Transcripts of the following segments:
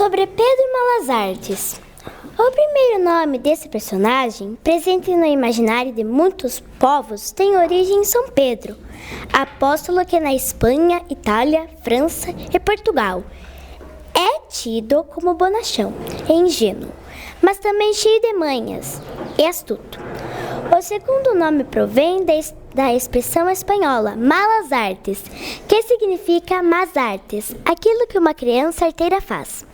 Sobre Pedro Malas O primeiro nome desse personagem, presente no imaginário de muitos povos, tem origem em São Pedro, apóstolo que na Espanha, Itália, França e Portugal é tido como bonachão e ingênuo, mas também cheio de manhas e astuto. O segundo nome provém da expressão espanhola malas artes, que significa más artes, aquilo que uma criança arteira faz.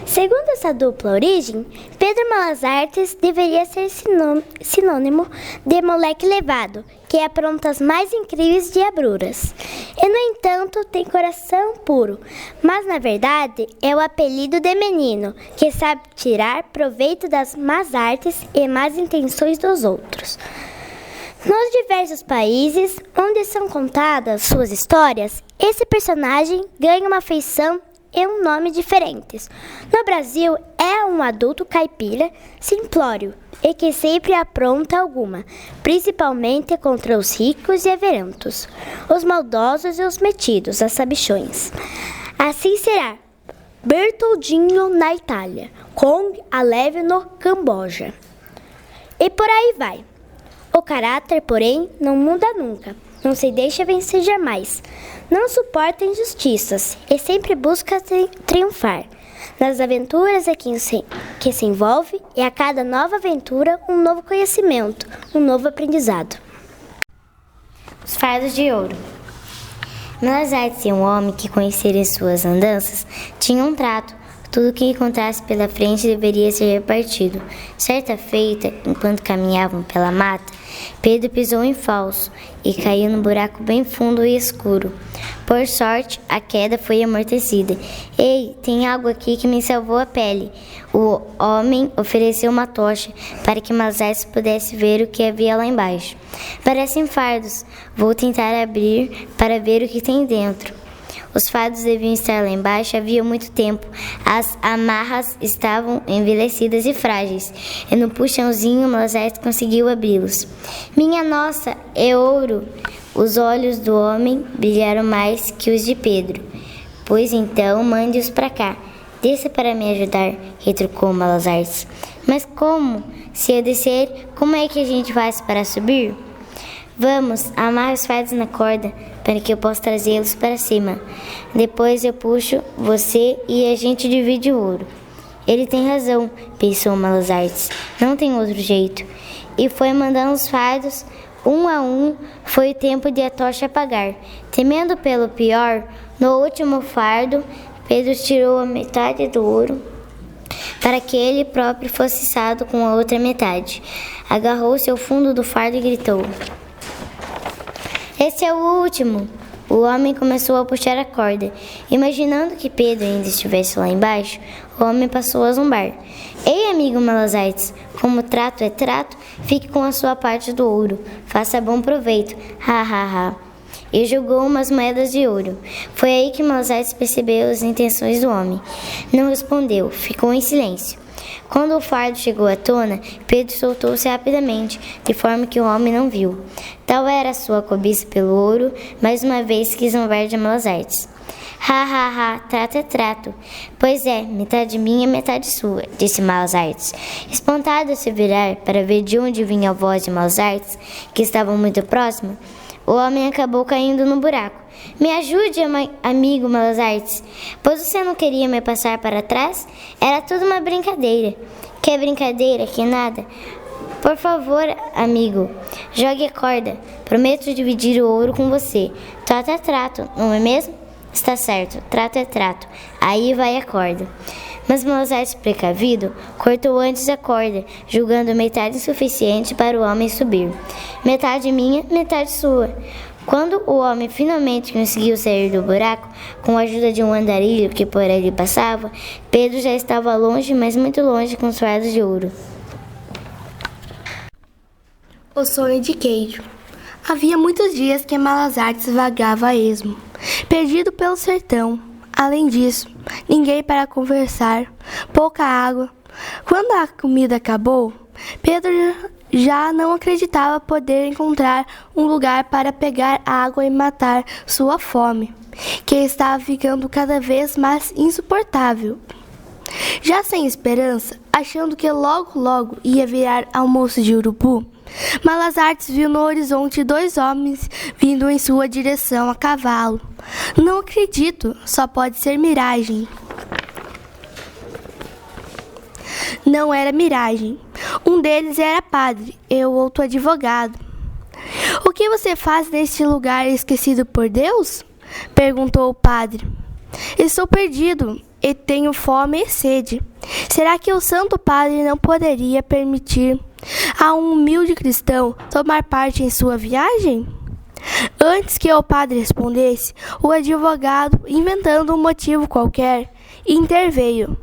Segundo essa dupla origem, Pedro Malas Artes deveria ser sinônimo de moleque levado, que apronta as mais incríveis diabruras. E, no entanto, tem coração puro, mas, na verdade, é o apelido de menino, que sabe tirar proveito das más artes e más intenções dos outros. Nos diversos países onde são contadas suas histórias, esse personagem ganha uma feição e um nome diferentes. No Brasil, é um adulto caipira, simplório e que sempre apronta alguma, principalmente contra os ricos e averentos, os maldosos e os metidos, as sabichões. Assim será Bertoldinho na Itália, Kong Aleve no Camboja. E por aí vai. O caráter, porém, não muda nunca, não se deixa vencer jamais. Não suporta injustiças e sempre busca triunfar. Nas aventuras é que se envolve e a cada nova aventura um novo conhecimento, um novo aprendizado. Os fardos de ouro. Malas Artes e um homem que conhecera em suas andanças tinham um trato. Tudo que encontrasse pela frente deveria ser repartido. Certa feita, enquanto caminhavam pela mata, Pedro pisou em falso e caiu num buraco bem fundo e escuro. Por sorte, a queda foi amortecida. Ei, tem algo aqui que me salvou a pele. O homem ofereceu uma tocha para que Malas Artes pudesse ver o que havia lá embaixo. Parecem fardos. Vou tentar abrir para ver o que tem dentro. Os fardos deviam estar lá embaixo havia muito tempo. As amarras estavam envelhecidas e frágeis, e no puxãozinho Malas Artes conseguiu abri-los. Minha nossa, é ouro! Os olhos do homem brilharam mais que os de Pedro. Pois então, mande-os para cá. Desça para me ajudar, retrucou Malas Artes. Mas como? Se eu descer, como é que a gente faz para subir? Vamos, amarre os fardos na corda, para que eu possa trazê-los para cima. Depois eu puxo você e a gente divide o ouro. Ele tem razão, pensou Malas Artes. Não tem outro jeito. E foi mandando os fardos, um a um, foi o tempo de a tocha apagar. Temendo pelo pior, no último fardo, Pedro tirou a metade do ouro, para que ele próprio fosse içado com a outra metade. Agarrou-se ao fundo do fardo e gritou: esse é o último! O homem começou a puxar a corda. Imaginando que Pedro ainda estivesse lá embaixo, o homem passou a zombar. Ei, amigo Malas Artes, como trato é trato, fique com a sua parte do ouro. Faça bom proveito. Ha, ha, ha. E jogou umas moedas de ouro. Foi aí que Malas Artes percebeu as intenções do homem. Não respondeu, ficou em silêncio. Quando o fardo chegou à tona, Pedro soltou-se rapidamente, de forma que o homem não viu. Tal era a sua cobiça pelo ouro, mais uma vez quis zombar de Malas Artes. Ha, ha, ha, trato é trato. Pois é, metade minha, metade sua, disse Malas Artes. Espantado a se virar para ver de onde vinha a voz de Malas Artes, que estavam muito próxima, o homem acabou caindo no buraco. Me ajude, amigo Malas Artes, pois você não queria me passar para trás? Era tudo uma brincadeira. Que brincadeira, que nada. Por favor, amigo, jogue a corda. Prometo dividir o ouro com você. Trato é trato, não é mesmo? Está certo, trato é trato. Aí vai a corda. Mas Malas Artes, precavido, cortou antes a corda, julgando metade insuficiente para o homem subir. Metade minha, metade sua. Quando o homem finalmente conseguiu sair do buraco, com a ajuda de um andarilho que por ali passava, Pedro já estava longe, mas muito longe, com os fardos de ouro. O sonho de queijo. Havia muitos dias que Malas Artes vagava a esmo, perdido pelo sertão. Além disso, ninguém para conversar, pouca água. Quando a comida acabou, Pedro já não acreditava poder encontrar um lugar para pegar água e matar sua fome, que estava ficando cada vez mais insuportável. Já sem esperança, achando que logo ia virar almoço de urubu, Malazartes viu no horizonte 2 homens vindo em sua direção a cavalo. Não acredito, só pode ser miragem. Não era miragem. Um deles era padre e o outro advogado. O que você faz neste lugar esquecido por Deus? Perguntou o padre. Estou perdido e tenho fome e sede. Será que o Santo Padre não poderia permitir a um humilde cristão tomar parte em sua viagem? Antes que o padre respondesse, o advogado, inventando um motivo qualquer, interveio.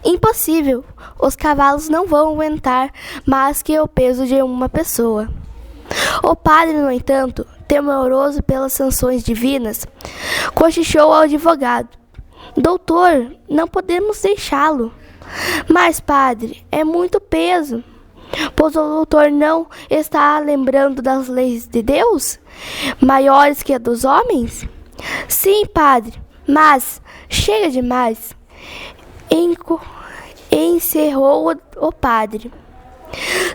Impossível, os cavalos não vão aguentar mais que o peso de uma pessoa. O padre, no entanto, temoroso pelas sanções divinas, cochichou ao advogado. Doutor, não podemos deixá-lo. Mas, padre, é muito peso. Pois o doutor não está lembrando das leis de Deus, maiores que a dos homens? Sim, padre, mas chega demais. Encerrou o padre.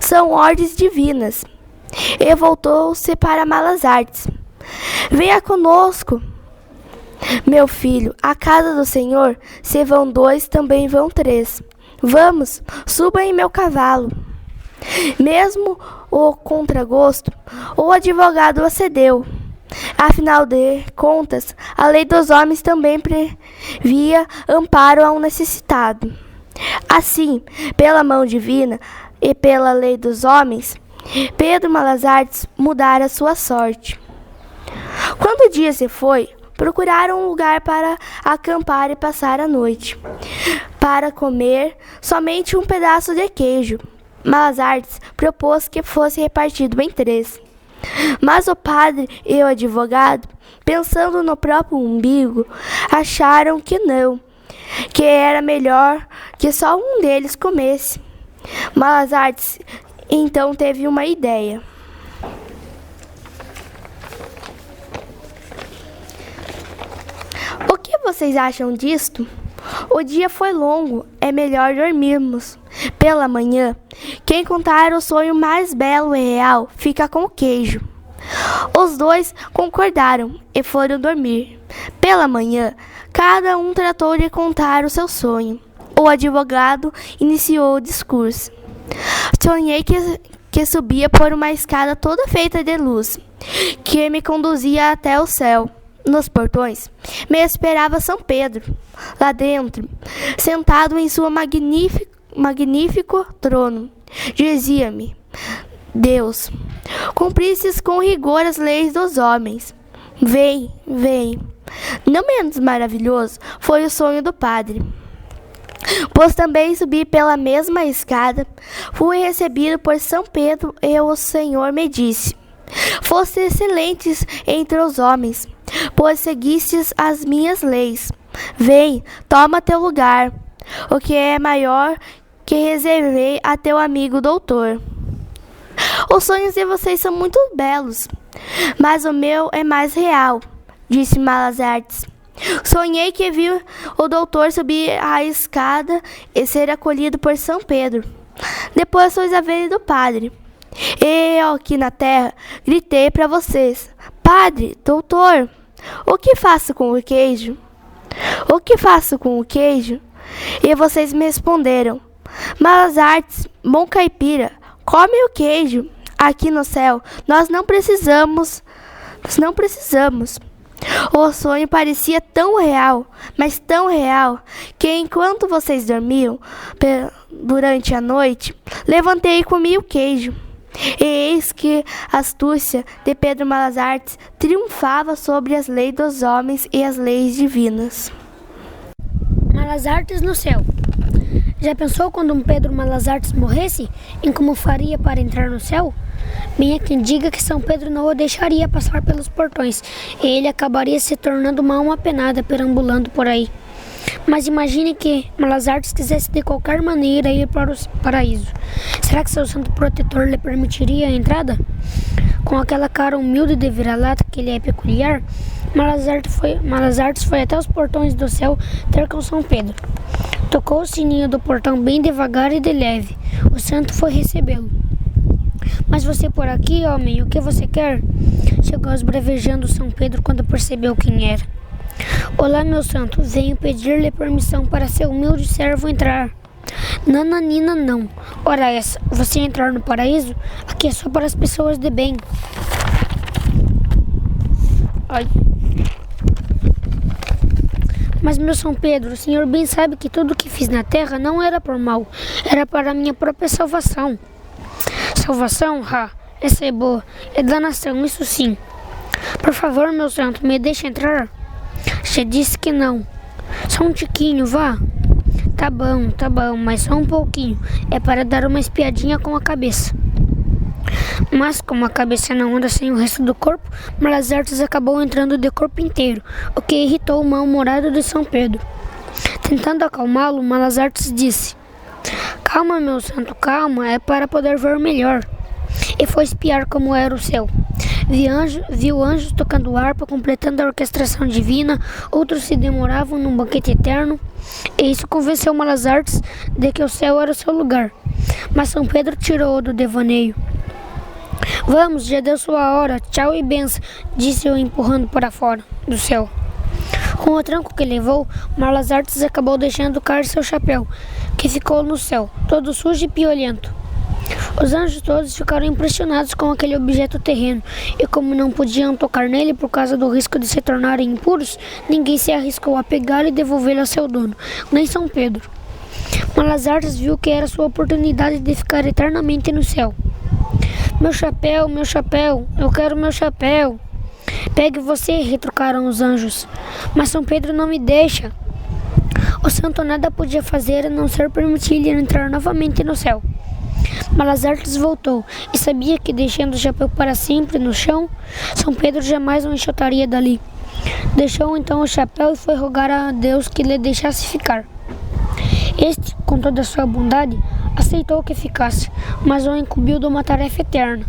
São ordens divinas. E voltou-se para Malazartes. Venha conosco, meu filho. À casa do Senhor, se vão 2, também vão 3. Vamos, suba em meu cavalo. Mesmo o contragosto, o advogado acedeu. Afinal de contas, a lei dos homens também previa amparo ao necessitado. Assim, pela mão divina e pela lei dos homens, Pedro Malazartes mudara sua sorte. Quando o dia se foi, procuraram um lugar para acampar e passar a noite. Para comer somente um pedaço de queijo, Malazartes propôs que fosse repartido em 3. Mas o padre e o advogado, pensando no próprio umbigo, acharam que não, que era melhor que só um deles comesse. Malazartes então teve uma ideia. O que vocês acham disto? O dia foi longo, é melhor dormirmos. Pela manhã, quem contar o sonho mais belo e real fica com o queijo. Os 2 concordaram e foram dormir. Pela manhã, cada um tratou de contar o seu sonho. O advogado iniciou o discurso. Sonhei que subia por uma escada toda feita de luz, que me conduzia até o céu. Nos portões, me esperava São Pedro. Lá dentro, sentado em seu magnífico trono, dizia-me: Deus, cumpristes com rigor as leis dos homens. Vem. Não menos maravilhoso foi o sonho do padre. Pois também subi pela mesma escada, fui recebido por São Pedro e o Senhor me disse: Foste excelentes entre os homens, pois seguistes as minhas leis. Vem, toma teu lugar, o que é maior que reservei a teu amigo doutor. Os sonhos de vocês são muito belos, mas o meu é mais real, disse Malazartes. Sonhei que vi o doutor subir a escada e ser acolhido por São Pedro. Depois sois a vez do padre. E eu aqui na terra gritei para vocês: Padre, doutor, o que faço com o queijo? O que faço com o queijo? E vocês me responderam: Malazartes, bom caipira, come o queijo. Aqui no céu nós não precisamos. O sonho parecia tão real, mas tão real, que enquanto vocês dormiam durante a noite, levantei e comi o queijo. E eis que a astúcia de Pedro Malazartes triunfava sobre as leis dos homens e as leis divinas. Malazartes no céu. Já pensou quando um Pedro Malazartes morresse, em como faria para entrar no céu? Bem há quem diga que São Pedro não o deixaria passar pelos portões, e ele acabaria se tornando uma alma penada perambulando por aí. Mas imagine que Malazartes quisesse de qualquer maneira ir para o paraíso. Será que seu santo protetor lhe permitiria a entrada? Com aquela cara humilde de vira-lata que lhe é peculiar, Malazartes foi até os portões do céu ter com São Pedro. Tocou o sininho do portão bem devagar e de leve. O santo foi recebê-lo. Mas você por aqui, homem, o que você quer? Chegou esbravejando São Pedro quando percebeu quem era. Olá, meu santo, venho pedir-lhe permissão para seu humilde servo entrar. Nananina não. Ora essa, você entrar no paraíso? Aqui é só para as pessoas de bem. Ai. Mas, meu São Pedro, o senhor bem sabe que tudo o que fiz na terra não era por mal, era para a minha própria salvação. Salvação? Essa é boa. É da nação, isso sim. Por favor, meu santo, me deixe entrar. Já disse que não. Só um tiquinho, vá. Tá bom, mas só um pouquinho. É para dar uma espiadinha com a cabeça. Mas como a cabeça não anda sem o resto do corpo, Malas Artes acabou entrando de corpo inteiro, o que irritou o mal-humorado de São Pedro. Tentando acalmá-lo, Malas Artes disse: Calma, meu santo, calma, é para poder ver melhor. E foi espiar como era o céu. Viu anjos tocando harpa, completando a orquestração divina, outros se demoravam num banquete eterno, e isso convenceu Malas Artes de que o céu era o seu lugar. Mas São Pedro tirou-o do devaneio. Vamos, já deu sua hora, tchau e benção, disse-o empurrando para fora do céu. Com o tranco que levou, Malas Artes acabou deixando cair seu chapéu, que ficou no céu, todo sujo e piolento. Os anjos todos ficaram impressionados com aquele objeto terreno, e como não podiam tocar nele por causa do risco de se tornarem impuros, ninguém se arriscou a pegá-lo e devolvê-lo a seu dono, nem São Pedro. Malas Artes viu que era sua oportunidade de ficar eternamente no céu. Meu chapéu, eu quero meu chapéu. Pegue você, retrucaram os anjos. Mas São Pedro não me deixa. O santo nada podia fazer a não ser permitir-lhe entrar novamente no céu. Malas Artes voltou e sabia que, deixando o chapéu para sempre no chão, São Pedro jamais o enxotaria dali. Deixou então o chapéu e foi rogar a Deus que lhe deixasse ficar. Este, com toda a sua bondade, aceitou que ficasse, mas o incumbiu de uma tarefa eterna: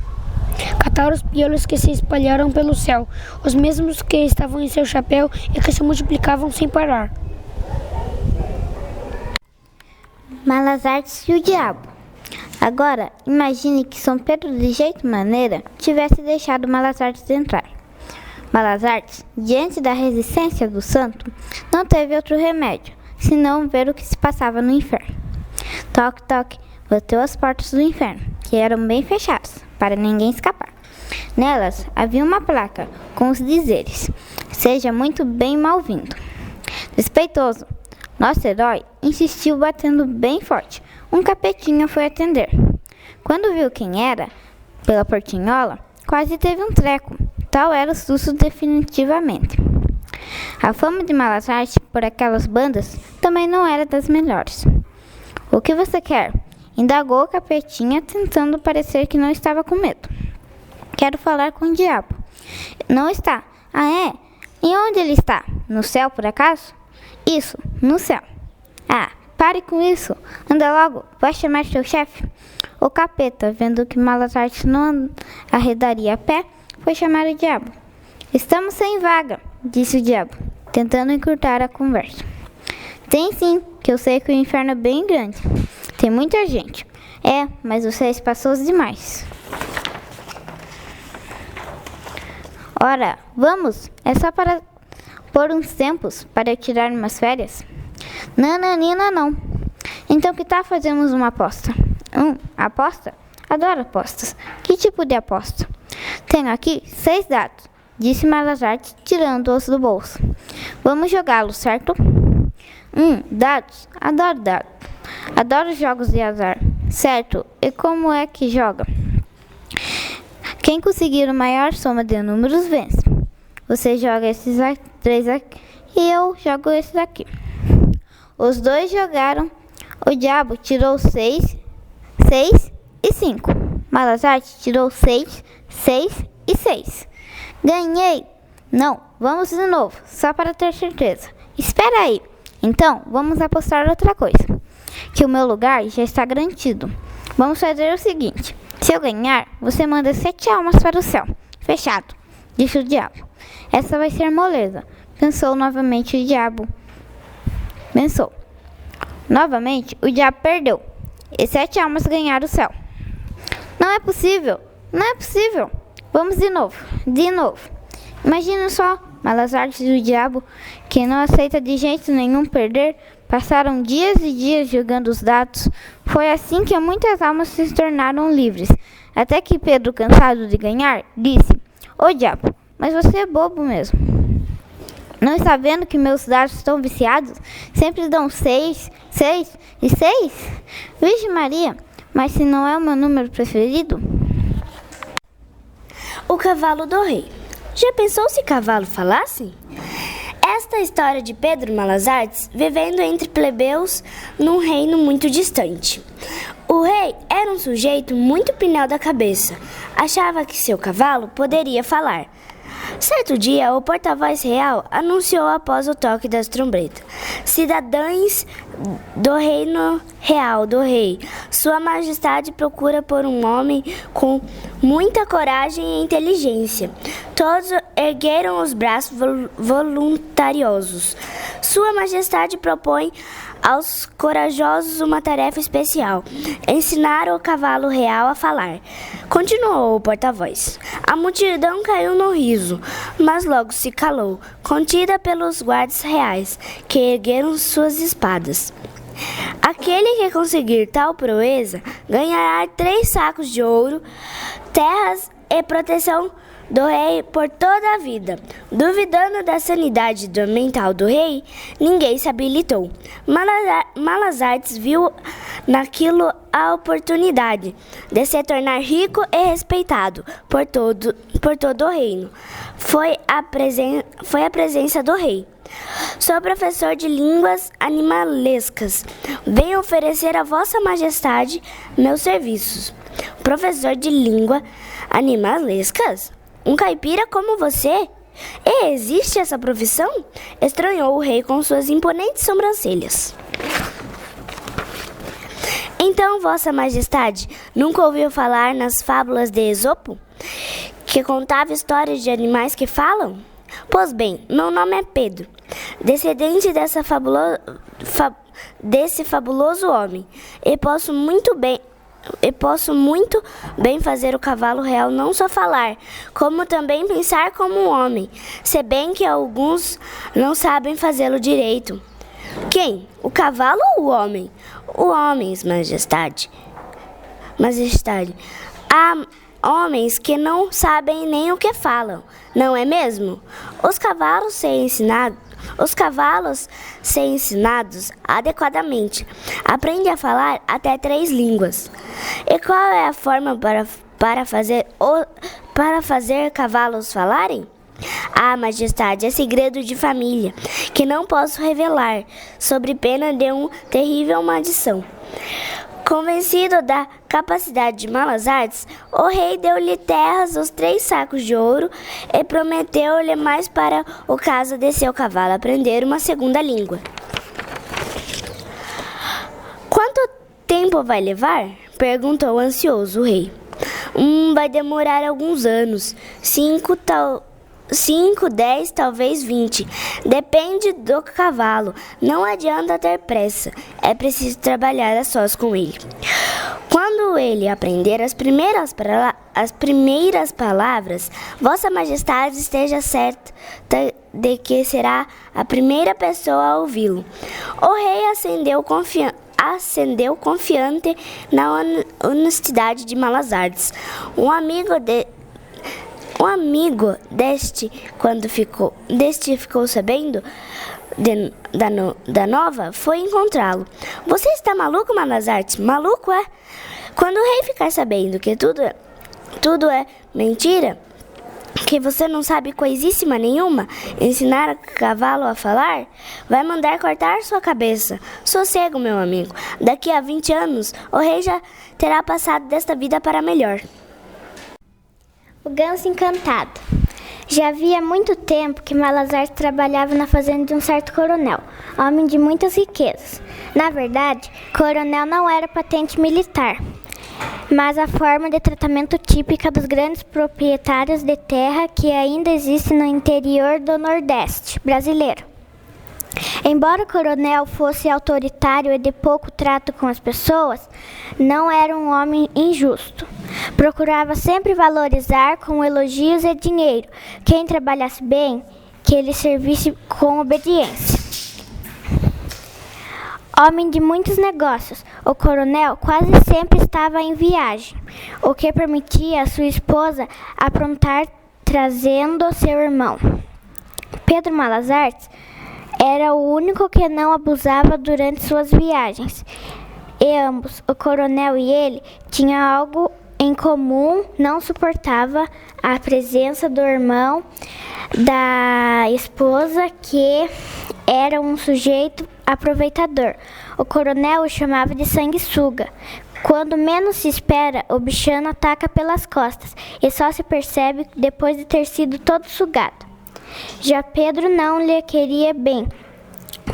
catar os piolos que se espalharam pelo céu, os mesmos que estavam em seu chapéu e que se multiplicavam sem parar. Malas Artes e o diabo. Agora, imagine que São Pedro, de jeito maneira, tivesse deixado Malas Artes entrar. Malas Artes, diante da resistência do santo, não teve outro remédio, senão ver o que se passava no inferno. Toque, toque, bateu as portas do inferno, que eram bem fechadas, para ninguém escapar. Nelas havia uma placa com os dizeres: seja muito bem mal-vindo. Despeitoso, nosso herói insistiu batendo bem forte. Um capetinha foi atender. Quando viu quem era, pela portinhola, quase teve um treco. Tal era o susto definitivamente. A fama de Malas Artes por aquelas bandas também não era das melhores. O que você quer? Indagou o capetinha, tentando parecer que não estava com medo. Quero falar com o diabo. Não está. Ah, é? E onde ele está? No céu, por acaso? Isso, no céu. Ah, pare com isso. Anda logo, vai chamar seu chefe. O capeta, vendo que Malas Artes não arredaria a pé, foi chamar o diabo. Estamos sem vaga, disse o diabo, tentando encurtar a conversa. Tem sim, que eu sei que o inferno é bem grande. Tem muita gente. É, mas você é espaçoso demais. Ora, vamos, é só para por uns tempos, para eu tirar umas férias. Nananina não. Então que tal fazermos uma aposta? Aposta? Adoro apostas. Que tipo de aposta? Tenho aqui 6 dados, disse Malas Artes, tirando-os do bolso. Vamos jogá-los, certo? Dados? Adoro dados. Adoro jogos de azar. Certo, e como é que joga? Quem conseguir a maior soma de números vence. Você joga esses 3 aqui e eu jogo esses aqui. Os dois jogaram. O diabo tirou 6 e 5. Malas Artes tirou 6 e 6. Ganhei! Não, vamos de novo, só para ter certeza. Espera aí. Então, vamos apostar outra coisa. Que o meu lugar já está garantido. Vamos fazer o seguinte: se eu ganhar, você manda 7 almas para o céu. Fechado, disse o diabo. Essa vai ser moleza, pensou novamente o diabo. Pensou. Novamente, o diabo perdeu, e 7 almas ganharam o céu. Não é possível, não é possível. Vamos de novo, de novo. Imagina só, Malas Artes e o diabo, que não aceita de jeito nenhum perder, passaram dias e dias jogando os dados. Foi assim que muitas almas se tornaram livres, até que Pedro, cansado de ganhar, disse: Ô diabo, mas você é bobo mesmo. Não está vendo que meus dados estão viciados? Sempre dão 6, 6 e 6? Vixe Maria, mas se não é o meu número preferido? O cavalo do rei. Já pensou se cavalo falasse? Esta é a história de Pedro Malas Artes vivendo entre plebeus num reino muito distante. O rei era um sujeito muito pinel da cabeça. Achava que seu cavalo poderia falar. Certo dia, o porta-voz real anunciou após o toque das trombetas: Cidadãos do reino real do rei, Sua Majestade procura por um homem com muita coragem e inteligência. Todos ergueram os braços voluntariosos. Sua Majestade propõe aos corajosos uma tarefa especial: ensinar o cavalo real a falar. Continuou o porta-voz. A multidão caiu no riso, mas logo se calou, contida pelos guardas reais, que ergueram suas espadas. Aquele que conseguir tal proeza ganhará 3 sacos de ouro, terras e proteção do rei por toda a vida. Duvidando da sanidade mental do rei, ninguém se habilitou. Malas Artes viu naquilo a oportunidade de se tornar rico e respeitado por todo o reino. Foi a presença do rei. Sou professor de línguas animalescas. Venho oferecer a Vossa Majestade meus serviços. Professor de língua animalescas? Um caipira como você? E existe essa profissão? Estranhou o rei com suas imponentes sobrancelhas. Então, Vossa Majestade, nunca ouviu falar nas fábulas de Esopo, que contava histórias de animais que falam? Pois bem, meu nome é Pedro, descendente desse fabuloso homem, e posso muito bem fazer o cavalo real não só falar, como também pensar como um homem, se bem que alguns não sabem fazê-lo direito. Quem? O cavalo ou o homem? O homem, Majestade. Há homens que não sabem nem o que falam, não é mesmo? Os cavalos ser ensinados adequadamente, aprendem a falar até 3 línguas. E qual é a forma para fazer cavalos falarem? Ah, Majestade, é segredo de família, que não posso revelar, sob pena de uma terrível maldição. Convencido da capacidade de Malas Artes, o rei deu-lhe terras, os 3 sacos de ouro, e prometeu-lhe mais para o caso de seu cavalo aprender uma segunda língua. Quanto tempo vai levar? Perguntou ansioso o rei. Vai demorar alguns anos, 5, 10, talvez 20. Depende do cavalo. Não adianta ter pressa. É preciso trabalhar a sós com ele. Quando ele aprender as primeiras palavras, Vossa Majestade esteja certa de que será a primeira pessoa a ouvi-lo. O rei ascendeu confiante na honestidade de Malas Artes. Um amigo deste, quando ficou sabendo da nova, foi encontrá-lo. Você está maluco, Malas Artes? Maluco, é? Quando o rei ficar sabendo que tudo é mentira, que você não sabe coisíssima nenhuma, ensinar a cavalo a falar, vai mandar cortar sua cabeça. Sossego, meu amigo. Daqui a 20 anos, o rei já terá passado desta vida para melhor. O ganso encantado. Já havia muito tempo que Malas Artes trabalhava na fazenda de um certo coronel, homem de muitas riquezas. Na verdade, coronel não era patente militar, mas a forma de tratamento típica dos grandes proprietários de terra que ainda existe no interior do Nordeste brasileiro. Embora o coronel fosse autoritário e de pouco trato com as pessoas, não era um homem injusto. Procurava sempre valorizar com elogios e dinheiro quem trabalhasse bem, que ele servisse com obediência. Homem de muitos negócios, o coronel quase sempre estava em viagem, o que permitia a sua esposa aprontar trazendo seu irmão. Pedro Malas Artes era o único que não abusava durante suas viagens. E ambos, o coronel e ele, tinham algo em comum, não suportava a presença do irmão da esposa, que era um sujeito aproveitador. O coronel o chamava de sanguessuga. Quando menos se espera, o bichano ataca pelas costas e só se percebe depois de ter sido todo sugado. Já Pedro não lhe queria bem,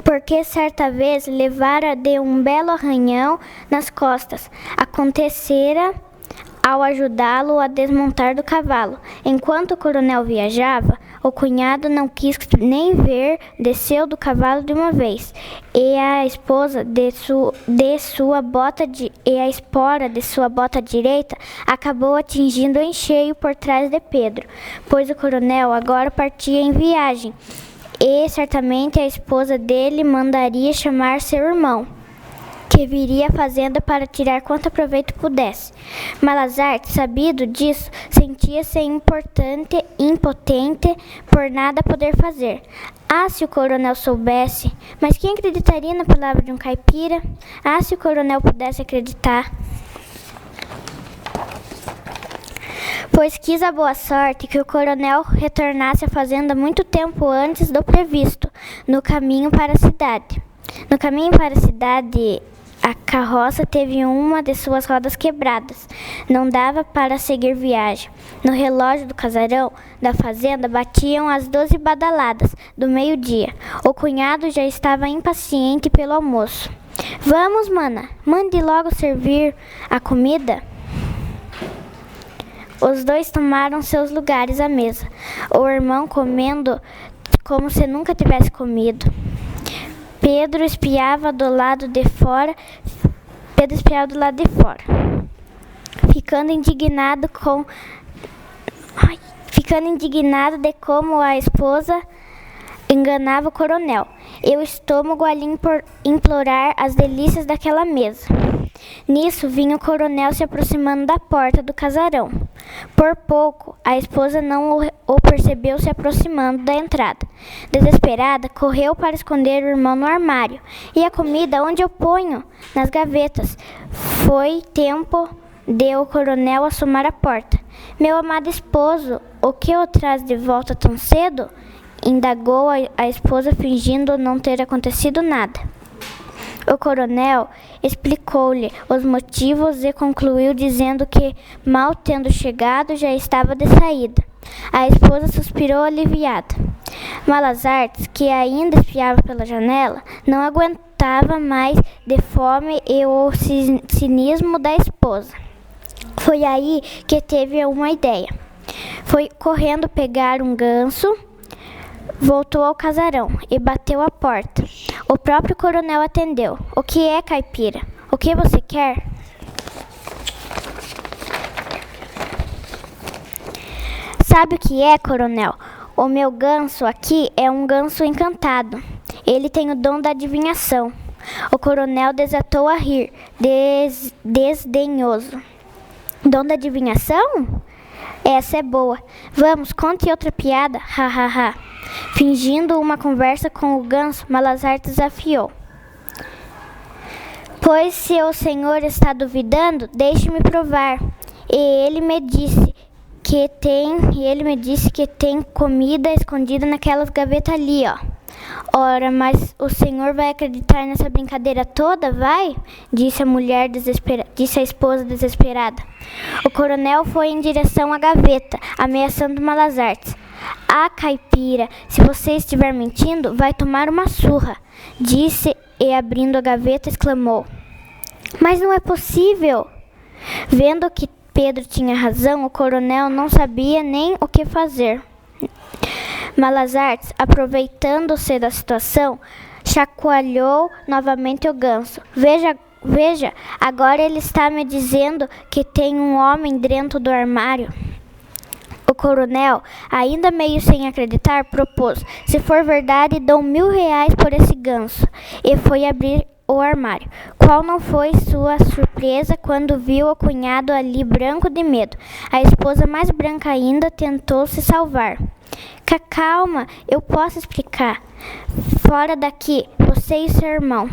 porque certa vez levara de um belo arranhão nas costas. Acontecera ao ajudá-lo a desmontar do cavalo. Enquanto o coronel viajava, o cunhado não quis nem ver, desceu do cavalo de uma vez, e a esposa de sua bota e a espora de sua bota direita acabou atingindo em cheio por trás de Pedro, pois o coronel agora partia em viagem, e certamente a esposa dele mandaria chamar seu irmão, que viria à fazenda para tirar quanto proveito pudesse. Malas Artes, sabido disso, sentia-se impotente por nada poder fazer. Ah, se o coronel soubesse! Mas quem acreditaria na palavra de um caipira? Ah, se o coronel pudesse acreditar! Pois quis a boa sorte que o coronel retornasse à fazenda muito tempo antes do previsto, no caminho para a cidade. No caminho para a cidade, a carroça teve uma de suas rodas quebradas. Não dava para seguir viagem. No relógio do casarão da fazenda batiam as 12 badaladas do meio-dia. O cunhado já estava impaciente pelo almoço. Vamos, mana, mande logo servir a comida. Os dois tomaram seus lugares à mesa. O irmão comendo como se nunca tivesse comido. Pedro espiava do lado de fora, ficando indignado de como a esposa enganava o coronel, e o estômago ali implorar as delícias daquela mesa. Nisso vinha o coronel se aproximando da porta do casarão. Por pouco, a esposa não o percebeu se aproximando da entrada. Desesperada, correu para esconder o irmão no armário. E a comida, onde eu ponho? Nas gavetas. Foi tempo de o coronel assomar a porta. Meu amado esposo, o que o traz de volta tão cedo? Indagou a esposa, fingindo não ter acontecido nada. O coronel explicou-lhe os motivos e concluiu dizendo que, mal tendo chegado, já estava de saída. A esposa suspirou aliviada. Malas Artes, que ainda espiava pela janela, não aguentava mais de fome e o cinismo da esposa. Foi aí que teve uma ideia. Foi correndo pegar um ganso, voltou ao casarão e bateu à porta. O próprio coronel atendeu. O que é, caipira? O que você quer? Sabe o que é, coronel? O meu ganso aqui é um ganso encantado. Ele tem o dom da adivinhação. O coronel desatou a rir, desdenhoso. Dom da adivinhação? Essa é boa. Vamos, conte outra piada. Ha, ha, ha. Fingindo uma conversa com o ganso, Malas Artes desafiou. Pois se o senhor está duvidando, deixe-me provar. E ele me disse que tem comida escondida naquelas gavetas ali, ó. Ora, mas o senhor vai acreditar nessa brincadeira toda, vai? Disse a esposa desesperada. O coronel foi em direção à gaveta, ameaçando Malas Artes. Ah, caipira, se você estiver mentindo, vai tomar uma surra, disse, e abrindo a gaveta exclamou. Mas não é possível! Vendo que Pedro tinha razão, o coronel não sabia nem o que fazer. Malas Artes, aproveitando-se da situação, chacoalhou novamente o ganso. Veja, agora ele está me dizendo que tem um homem dentro do armário. O coronel, ainda meio sem acreditar, propôs: se for verdade, dou R$1.000 por esse ganso. E foi abrir o armário. Qual não foi sua surpresa quando viu o cunhado ali branco de medo? A esposa, mais branca ainda, tentou se salvar. Calma, eu posso explicar. Fora daqui, você e seu irmão.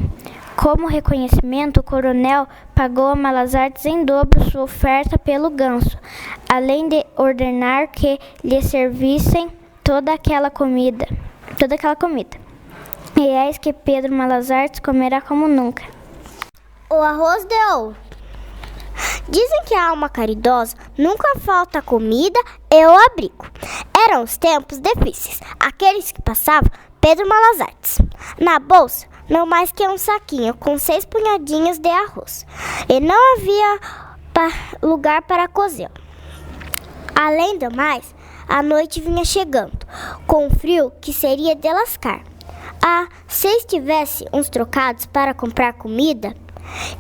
Como reconhecimento, o coronel pagou a Malazartes em dobro sua oferta pelo ganso, além de ordenar que lhe servissem toda aquela comida. E eis que Pedro Malazartes comerá como nunca. O arroz de ouro. Dizem que a alma caridosa nunca falta comida e o abrigo. Eram os tempos difíceis, aqueles que passavam Pedro Malazartes. Na bolsa, não mais que um saquinho com 6 punhadinhos de arroz. E não havia lugar para cozê-lo. Além do mais, a noite vinha chegando, com um frio que seria de lascar. Se estivesse uns trocados para comprar comida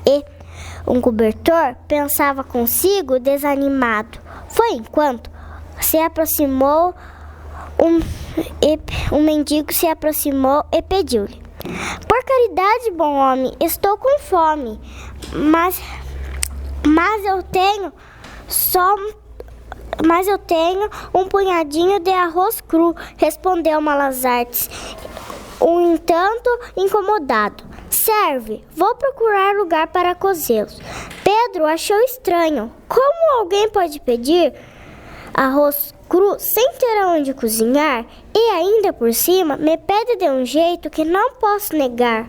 e um cobertor, pensava consigo desanimado. Foi enquanto se aproximou um mendigo se aproximou e pediu-lhe: por caridade, bom homem, estou com fome, mas eu tenho um punhadinho de arroz cru, respondeu Malazartes, um tanto incomodado. Serve, vou procurar lugar para cozê-los. Pedro achou estranho. Como alguém pode pedir arroz cru sem ter aonde cozinhar? E ainda por cima me pede de um jeito que não posso negar.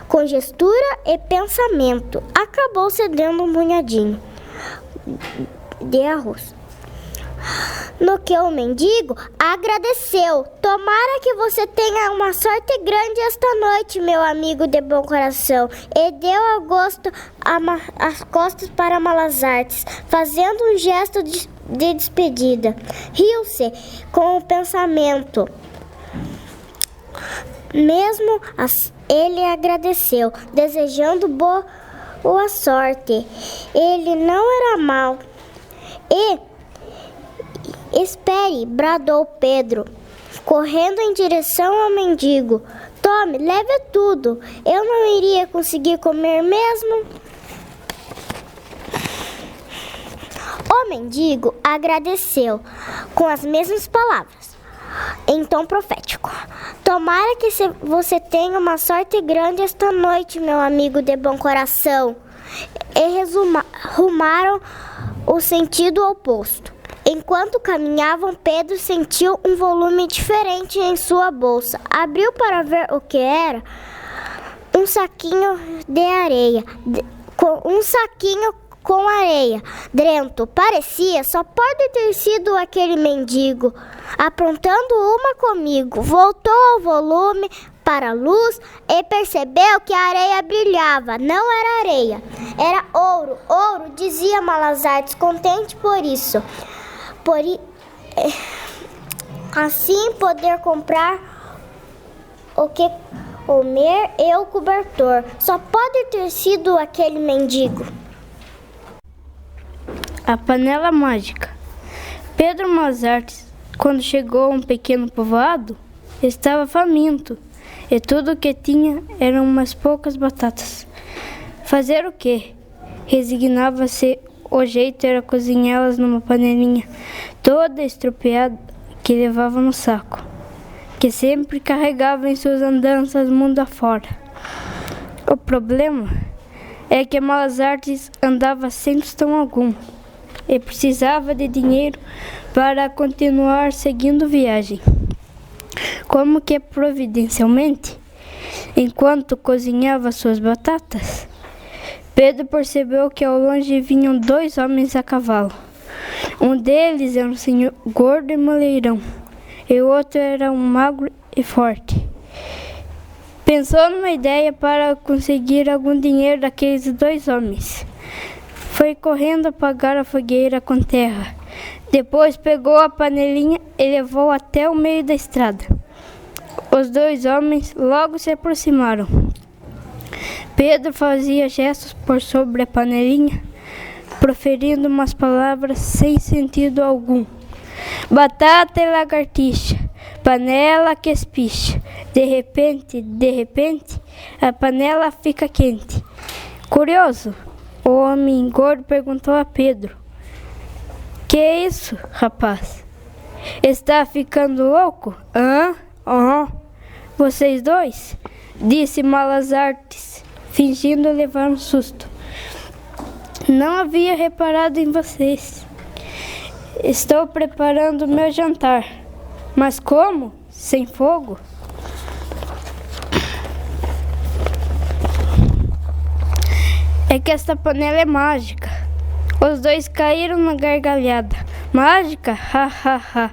Com gestura e pensamento, acabou cedendo um punhadinho de arroz. No que o mendigo agradeceu. Tomara que você tenha uma sorte grande esta noite, meu amigo de bom coração. E deu a gosto as costas para Malazartes, fazendo um gesto de despedida. Riu-se com o pensamento. Mesmo ele agradeceu, desejando boa sorte. Ele não era mau. Espere, bradou Pedro, correndo em direção ao mendigo. Tome, leve tudo. Eu não iria conseguir comer mesmo. O mendigo agradeceu com as mesmas palavras, em tom profético. Tomara que você tenha uma sorte grande esta noite, meu amigo de bom coração. E rumaram o sentido oposto. Enquanto caminhavam, Pedro sentiu um volume diferente em sua bolsa. Abriu para ver o que era. Um saquinho de areia. Um saquinho com areia dentro. Parecia, só pode ter sido aquele mendigo aprontando uma comigo. Voltou ao volume para a luz e percebeu que a areia brilhava. Não era areia, era ouro. Ouro, dizia Malazartes, contente por isso. Assim poder comprar o que comer e o cobertor. Só pode ter sido aquele mendigo. A panela mágica. Pedro Malazartes, quando chegou a um pequeno povoado, estava faminto e tudo o que tinha eram umas poucas batatas. Fazer o quê? Resignava-se. O jeito era cozinhá-las numa panelinha toda estropiada que levava no saco, que sempre carregava em suas andanças mundo afora. O problema é que Malazartes andava sem tostão algum e precisava de dinheiro para continuar seguindo viagem. Como que providencialmente, enquanto cozinhava suas batatas, Pedro percebeu que ao longe vinham 2 homens a cavalo. Um deles era um senhor gordo e moleirão, e o outro era um magro e forte. Pensou numa ideia para conseguir algum dinheiro daqueles 2 homens. Foi correndo apagar a fogueira com terra. Depois pegou a panelinha e levou até o meio da estrada. Os dois homens logo se aproximaram. Pedro fazia gestos por sobre a panelinha, proferindo umas palavras sem sentido algum. Batata e lagartixa, panela que espicha. De repente, a panela fica quente. Curioso, o homem gordo perguntou a Pedro: "Que é isso, rapaz? Está ficando louco?" Vocês dois? Disse Malazartes, fingindo levar um susto. Não havia reparado em vocês. Estou preparando meu jantar. Mas como? Sem fogo? É que esta panela é mágica. Os dois caíram na gargalhada. Mágica? Ha, ha, ha.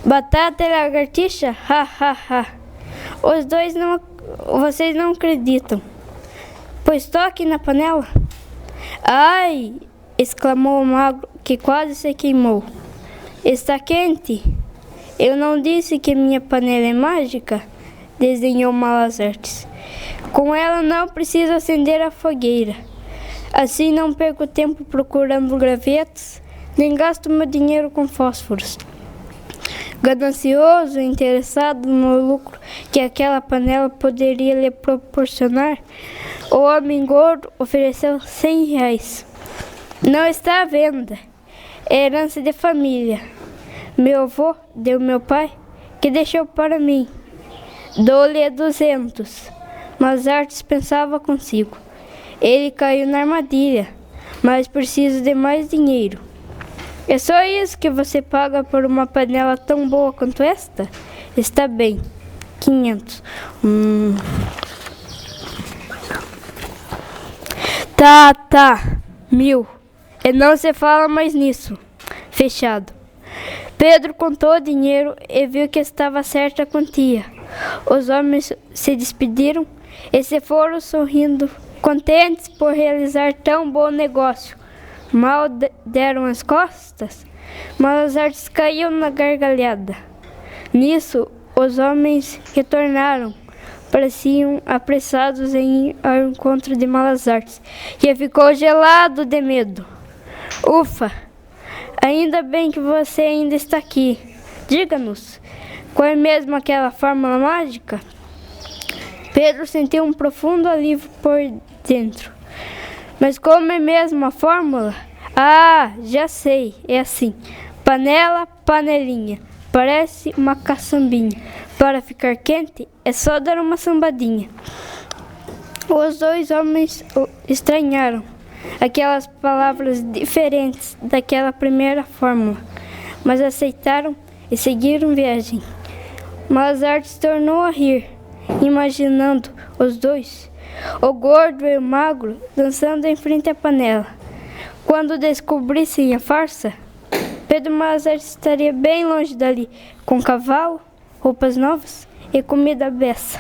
Batata e lagartixa? Ha, ha, ha. Vocês não acreditam. Pois toque na panela. Ai! Exclamou o magro, que quase se queimou. Está quente? Eu não disse que minha panela é mágica? Desdenhou Malazartes. Com ela não preciso acender a fogueira. Assim não perco tempo procurando gravetos, nem gasto meu dinheiro com fósforos. Ganancioso e interessado no lucro que aquela panela poderia lhe proporcionar, o homem gordo ofereceu R$100. Não está à venda. É herança de família. Meu avô deu meu pai, que deixou para mim. Dou-lhe 200. Malazartes pensava consigo. Ele caiu na armadilha, mas preciso de mais dinheiro. É só isso que você paga por uma panela tão boa quanto esta? Está bem. 500. Tá. 1000. E não se fala mais nisso. Fechado. Pedro contou o dinheiro e viu que estava certa a quantia. Os homens se despediram e se foram sorrindo, contentes por realizar tão bom negócio. Mal deram as costas, Malazartes caiu na gargalhada. Nisso, os homens retornaram. Pareciam apressados em ir ao encontro de Malazartes, que ficou gelado de medo. Ufa! Ainda bem que você ainda está aqui. Diga-nos, qual é mesmo aquela fórmula mágica? Pedro sentiu um profundo alívio por dentro. Mas como é mesmo a fórmula? Ah, já sei, é assim. Panela, panelinha, parece uma caçambinha. Para ficar quente, é só dar uma sambadinha. Os dois homens estranharam aquelas palavras diferentes daquela primeira fórmula, mas aceitaram e seguiram viagem. Malazartes tornou a rir, imaginando os dois, o gordo e o magro, dançando em frente à panela. Quando descobrissem a farsa, Pedro Malazartes estaria bem longe dali, com cavalo, roupas novas e comida à beça.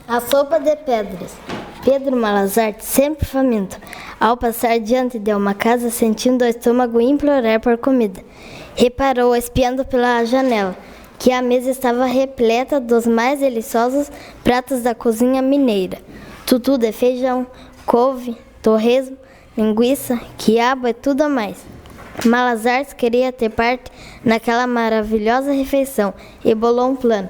A sopa de pedras. Pedro Malazartes, sempre faminto, ao passar diante de uma casa, sentindo o estômago implorar por comida, reparou, espiando pela janela, que a mesa estava repleta dos mais deliciosos pratos da cozinha mineira. Tutu de feijão, couve, torresmo, linguiça, quiabo e tudo a mais. Malazartes queria ter parte naquela maravilhosa refeição e bolou um plano.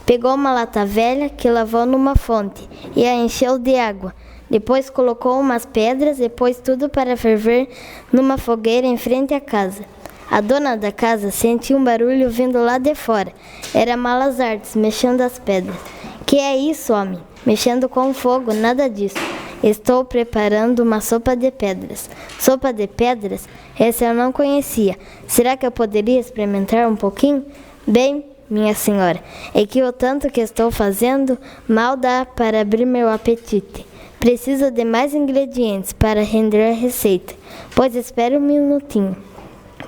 Pegou uma lata velha que lavou numa fonte e a encheu de água. Depois colocou umas pedras e pôs tudo para ferver numa fogueira em frente à casa. A dona da casa sentiu um barulho vindo lá de fora. Era Malazartes mexendo as pedras. Que é isso, homem? Mexendo com fogo, nada disso. Estou preparando uma sopa de pedras. Sopa de pedras? Essa eu não conhecia. Será que eu poderia experimentar um pouquinho? Bem, minha senhora, é que o tanto que estou fazendo mal dá para abrir meu apetite. Preciso de mais ingredientes para render a receita, pois espere um minutinho.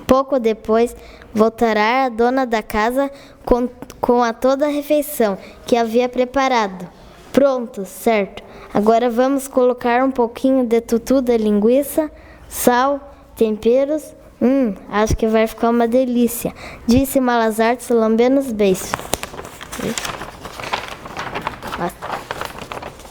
Pouco depois, voltará a dona da casa com a toda a refeição que havia preparado. Pronto, certo. Agora vamos colocar um pouquinho de tutu da linguiça, sal, temperos. Acho que vai ficar uma delícia, disse Malazartes lambendo os beiços.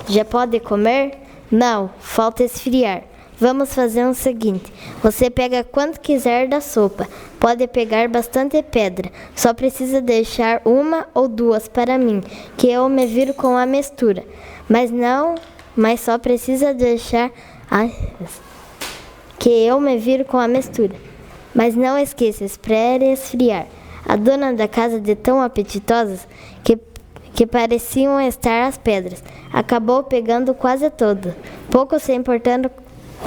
Já pode comer? Não, falta esfriar. Vamos fazer o seguinte: você pega quanto quiser da sopa. Pode pegar bastante pedra. Só precisa deixar 1 ou 2 para mim, que eu me viro com a mistura. Mas só precisa deixar que eu me viro com a mistura. Mas não esqueça, espere esfriar. A dona da casa, de tão apetitosas que pareciam estar as pedras, acabou pegando quase tudo, pouco se importando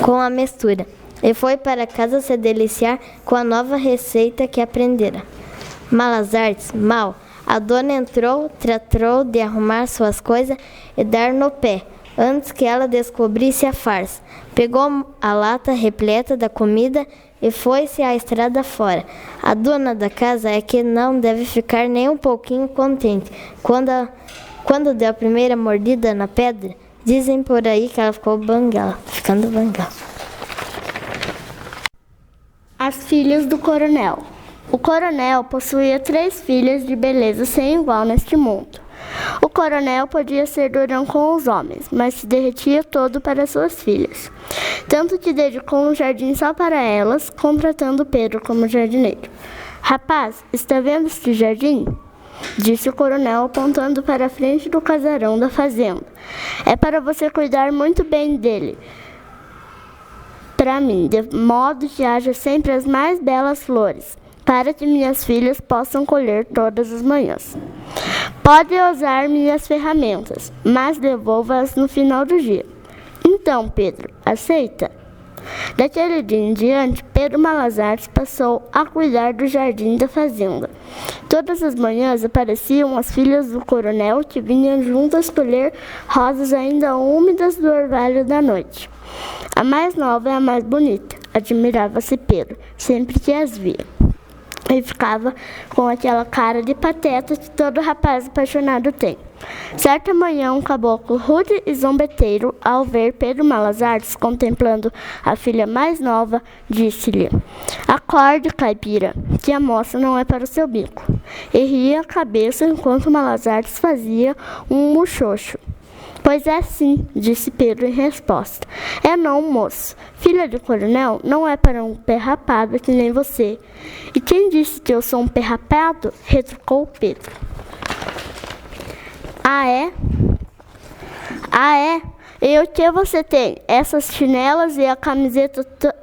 com a mistura, e foi para casa se deliciar com a nova receita que aprendera. Malas artes, mal. A dona entrou, tratou de arrumar suas coisas e dar no pé, antes que ela descobrisse a farsa. Pegou a lata repleta da comida e foi-se à estrada fora. A dona da casa é que não deve ficar nem um pouquinho contente quando deu a primeira mordida na pedra. Dizem por aí que ela ficou ficando banguela. As filhas do coronel. O coronel possuía 3 filhas de beleza sem igual neste mundo. O coronel podia ser durão com os homens, mas se derretia todo para suas filhas. Tanto que dedicou um jardim só para elas, contratando Pedro como jardineiro. Rapaz, está vendo este jardim? Disse o coronel, apontando para a frente do casarão da fazenda. É para você cuidar muito bem dele, para mim, de modo que haja sempre as mais belas flores, para que minhas filhas possam colher todas as manhãs. Pode usar minhas ferramentas, mas devolva-as no final do dia. Então, Pedro, aceita? Daquele dia em diante, Pedro Malas Artes passou a cuidar do jardim da fazenda. Todas as manhãs apareciam as filhas do coronel, que vinham juntas colher rosas ainda úmidas do orvalho da noite. A mais nova e a mais bonita, admirava-se Pedro, sempre que as via. E ficava com aquela cara de pateta que todo rapaz apaixonado tem. Certa manhã, um caboclo rude e zombeteiro, ao ver Pedro Malas Artes contemplando a filha mais nova, disse-lhe: Acorde, caipira, que a moça não é para o seu bico. E ria a cabeça enquanto Malas Artes fazia um muxoxo. Pois é sim, disse Pedro em resposta. É não, moço. Filha de coronel não é para um pé rapado que nem você. E quem disse que eu sou um pé rapado? Retrucou Pedro. Ah, é? Ah, é? E o que você tem? Essas chinelas e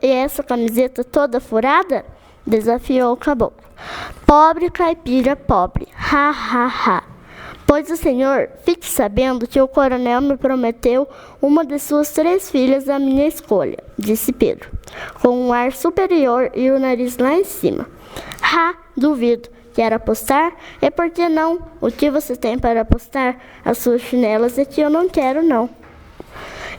essa camiseta toda furada? Desafiou o caboclo. Pobre caipira, pobre. Ha, ha, ha. Pois o senhor fique sabendo que o coronel me prometeu uma de suas 3 filhas à minha escolha, disse Pedro, com um ar superior e o nariz lá em cima. Ha, duvido. Quer apostar? E por que não? O que você tem para apostar? As suas chinelas é que eu não quero, não.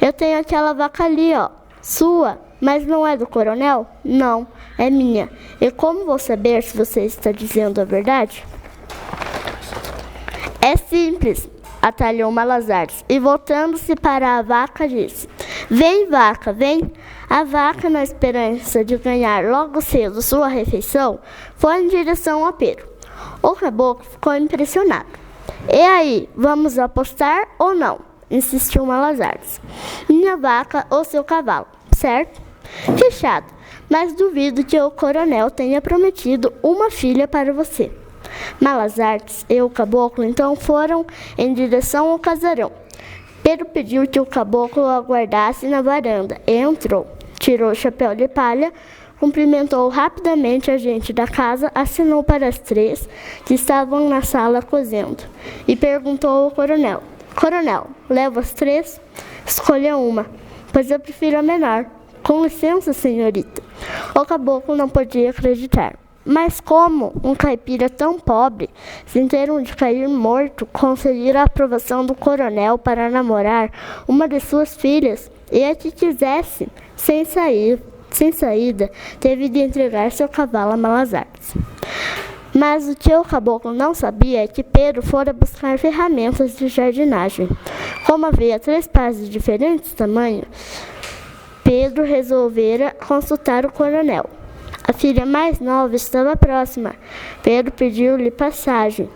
Eu tenho aquela vaca ali, ó. Sua, mas não é do coronel? Não, é minha. E como vou saber se você está dizendo a verdade? É simples, atalhou Malas Artes, e voltando-se para a vaca disse: Vem, vaca, vem. A vaca, na esperança de ganhar logo cedo sua refeição, foi em direção a Pedro. O caboclo ficou impressionado. E aí, vamos apostar ou não? Insistiu Malas Artes. Minha vaca ou seu cavalo, certo? Fechado, mas duvido que o coronel tenha prometido uma filha para você. Malas Artes e o caboclo então foram em direção ao casarão. Pedro pediu que o caboclo o aguardasse na varanda e entrou. Tirou o chapéu de palha, cumprimentou rapidamente a gente da casa, assinou para as 3 que estavam na sala cozendo e perguntou ao coronel: Coronel, levo as 3? Escolha uma, pois eu prefiro a menor. Com licença, senhorita. O caboclo não podia acreditar. Mas como um caipira tão pobre, sem ter onde cair morto, conseguir a aprovação do coronel para namorar uma de suas filhas, e a que quisesse, sem saída, teve de entregar seu cavalo a Malas Artes. Mas o que o caboclo não sabia é que Pedro fora buscar ferramentas de jardinagem. Como havia 3 pares de diferentes tamanhos, Pedro resolvera consultar o coronel. A filha mais nova estava próxima. Pedro pediu-lhe passagem.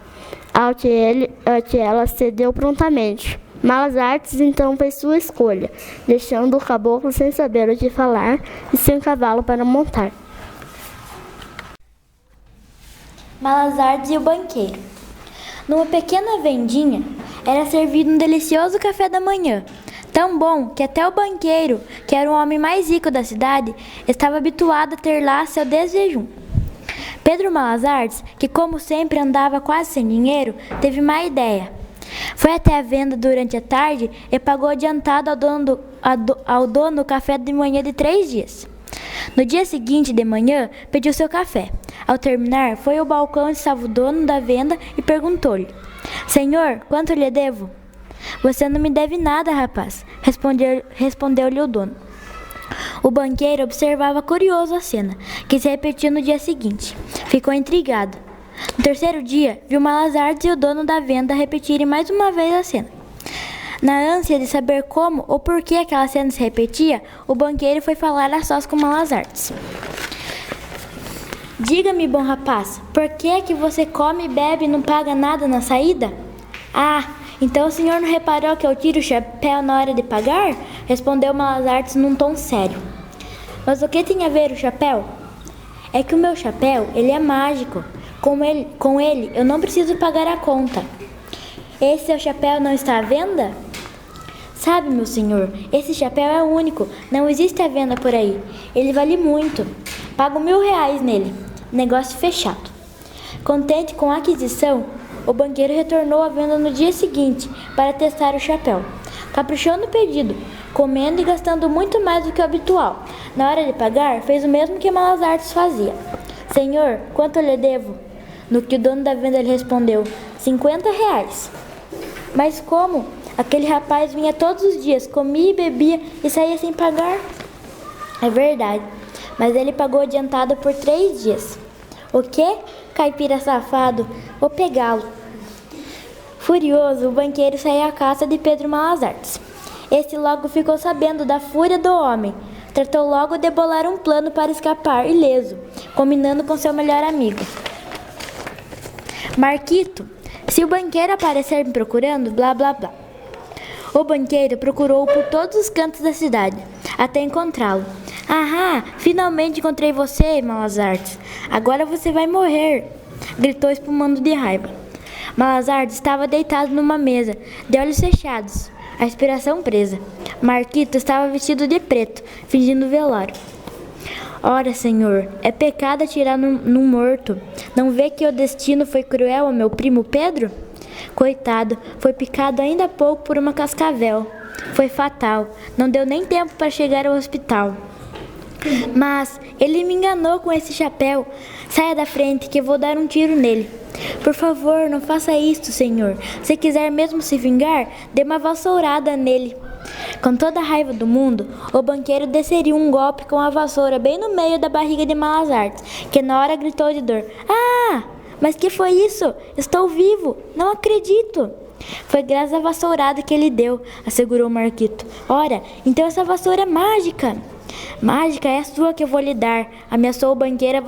ao que ela cedeu prontamente. Malas Artes então fez sua escolha, deixando o caboclo sem saber o que falar e sem cavalo para montar. Malas Artes e o banqueiro. Numa pequena vendinha, era servido um delicioso café da manhã, tão bom que até o banqueiro, que era o homem mais rico da cidade, estava habituado a ter lá seu desjejum. Pedro Malas Artes, que como sempre andava quase sem dinheiro, teve má ideia. Foi até a venda durante a tarde e pagou adiantado ao dono o café de manhã de 3 dias. No dia seguinte de manhã, pediu seu café. Ao terminar, foi ao balcão onde estava o dono da venda e perguntou-lhe: Senhor, quanto lhe devo? Você não me deve nada, rapaz, respondeu-lhe o dono. O banqueiro observava curioso a cena, que se repetiu no dia seguinte. Ficou intrigado. No terceiro dia, viu Malas Artes e o dono da venda repetirem mais uma vez a cena. Na ânsia de saber como ou por que aquela cena se repetia, o banqueiro foi falar a sós com Malas Artes. Diga-me, bom rapaz, por que é que você come, bebe e não paga nada na saída? Ah, então o senhor não reparou que eu tiro o chapéu na hora de pagar? Respondeu Malas Artes num tom sério. Mas o que tem a ver o chapéu? É que o meu chapéu, ele é mágico. Com ele eu não preciso pagar a conta. Esse seu chapéu não está à venda? Sabe, meu senhor, esse chapéu é único, não existe à venda por aí. Ele vale muito. Pago R$1.000 nele. Negócio fechado. Contente com a aquisição, o banqueiro retornou à venda no dia seguinte para testar o chapéu. Caprichou no pedido, comendo e gastando muito mais do que o habitual. Na hora de pagar, fez o mesmo que Malas Artes fazia. Senhor, quanto lhe devo? No que o dono da venda lhe respondeu: R$50. Mas como? Aquele rapaz vinha todos os dias, comia e bebia e saía sem pagar. É verdade, mas ele pagou adiantado por 3 dias. O quê? Caipira safado, vou pegá-lo. Furioso, o banqueiro saiu à caça de Pedro Malas Artes. Este logo ficou sabendo da fúria do homem. Tratou logo de bolar um plano para escapar ileso, combinando com seu melhor amigo. Marquito, se o banqueiro aparecer me procurando, blá blá blá. O banqueiro procurou por todos os cantos da cidade, até encontrá-lo. Ahá, finalmente encontrei você, Malas Artes. Agora você vai morrer, gritou espumando de raiva. Malas Artes estava deitado numa mesa, de olhos fechados, a respiração presa. Marquito estava vestido de preto, fingindo velório. Ora, senhor, é pecado atirar num morto. Não vê que o destino foi cruel ao meu primo Pedro? Coitado, foi picado ainda há pouco por uma cascavel. Foi fatal, não deu nem tempo para chegar ao hospital. Mas ele me enganou com esse chapéu. Saia da frente que eu vou dar um tiro nele. Por favor, não faça isto, senhor. Se quiser mesmo se vingar, dê uma vassourada nele. Com toda a raiva do mundo, o banqueiro desceria um golpe com a vassoura bem no meio da barriga de Malas Artes, que na hora gritou de dor. Ah, mas que foi isso? Estou vivo, não acredito. Foi graças à vassourada que ele deu, assegurou Marquito. Ora, então essa vassoura é mágica. Mágica é a sua que eu vou lhe dar, ameaçou o banqueiro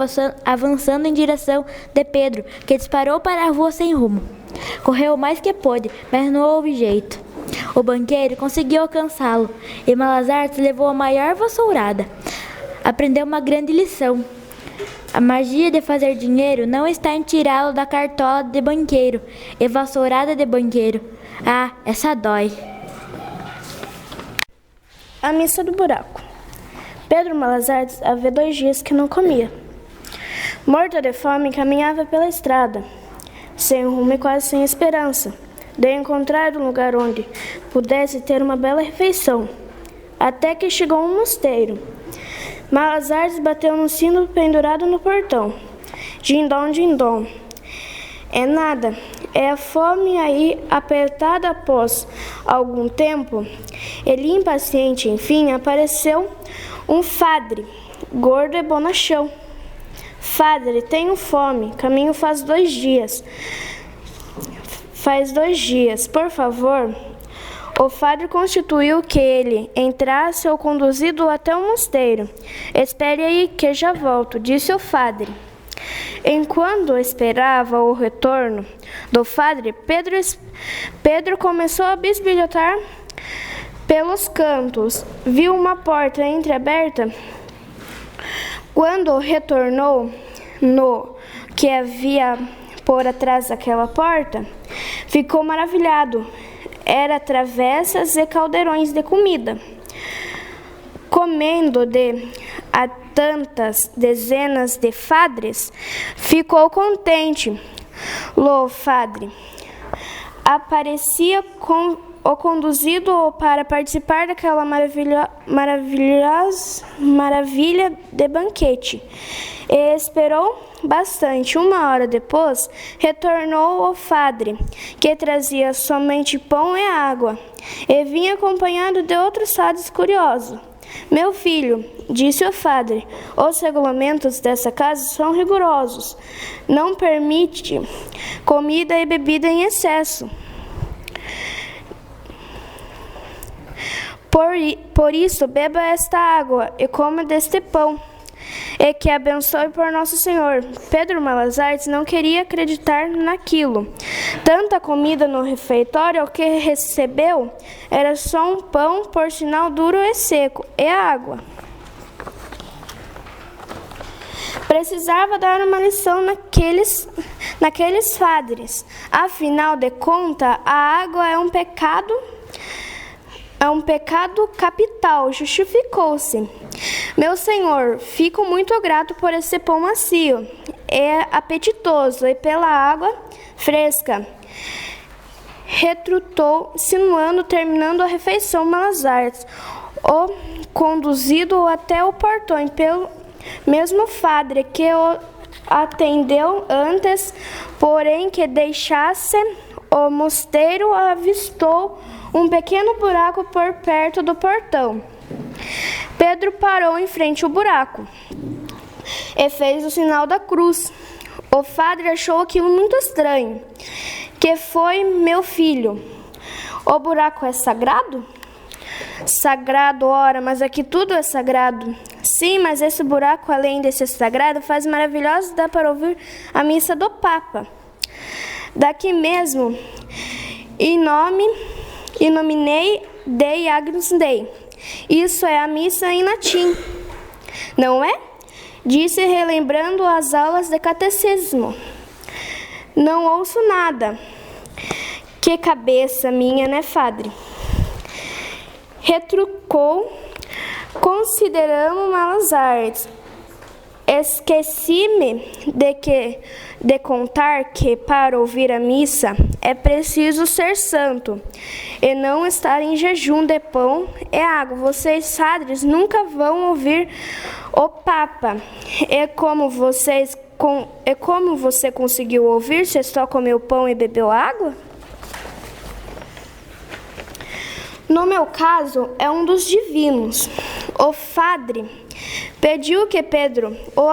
avançando em direção de Pedro, que disparou para a rua sem rumo. Correu o mais que pôde, mas não houve jeito. O banqueiro conseguiu alcançá-lo, e Malas Artes levou a maior vassourada. Aprendeu uma grande lição. A magia de fazer dinheiro não está em tirá-lo da cartola de banqueiro e vassourada de banqueiro. Ah, essa dói. A missa do buraco. Pedro Malas Artes havia 2 dias que não comia. Morto de fome, caminhava pela estrada, sem rumo e quase sem esperança de encontrar um lugar onde pudesse ter uma bela refeição, até que chegou a um mosteiro. Malas Artes bateu no sino pendurado no portão. Dindom, dindom. É nada, é a fome aí apertada. Após algum tempo, ele impaciente, enfim, apareceu um padre, gordo e bonachão. Padre, tenho fome, caminho faz 2 dias. Faz 2 dias, por favor. O padre constituiu que ele entrasse ou conduzido até o mosteiro. Espere aí que já volto, disse o padre. Enquanto esperava o retorno do padre, Pedro começou a bisbilhotar pelos cantos. Viu uma porta entreaberta. Quando retornou no que havia por atrás daquela porta, ficou maravilhado. Era travessas e caldeirões de comida. Comendo a tantas dezenas de padres, ficou contente. O padre aparecia o conduzido para participar daquela maravilha de banquete. E esperou bastante. 1 hora depois, retornou o padre, que trazia somente pão e água, e vinha acompanhado de outros padres curiosos. Meu filho, disse o padre, os regulamentos dessa casa são rigorosos. Não permite comida e bebida em excesso. Por isso, beba esta água e coma deste pão, e que abençoe por Nosso Senhor. Pedro Malazartes não queria acreditar naquilo. Tanta comida no refeitório, o que recebeu era só um pão, por sinal duro e seco, e água. Precisava dar uma lição naqueles padres. Afinal de contas, a água é um pecado capital. Justificou-se. Meu senhor, fico muito grato por esse pão macio, é apetitoso, e pela água fresca. Retrutou, sinuando, terminando a refeição, Malazartes, o conduzido até o portão pelo mesmo padre que o atendeu antes, porém que deixasse o mosteiro, avistou um pequeno buraco por perto do portão. Pedro parou em frente ao buraco e fez o sinal da cruz. O padre achou aquilo muito estranho. Que foi, meu filho? O buraco é sagrado? Sagrado, ora, mas aqui tudo é sagrado. Sim, mas esse buraco, além de ser sagrado, faz maravilhoso, dá para ouvir a missa do Papa. Daqui mesmo, in nomine Dei Agnus Dei. Isso é a missa em latim, não é? Disse, relembrando as aulas de catecismo. Não ouço nada. Que cabeça minha, né, padre? Retrucou, consideramos Malazartes. Esqueci-me de contar que para ouvir a missa é preciso ser santo e não estar em jejum de pão e água. Vocês, padres, nunca vão ouvir o Papa. E como você conseguiu ouvir se só comeu pão e bebeu água? No meu caso, é um dos divinos. O padre pediu que Pedro o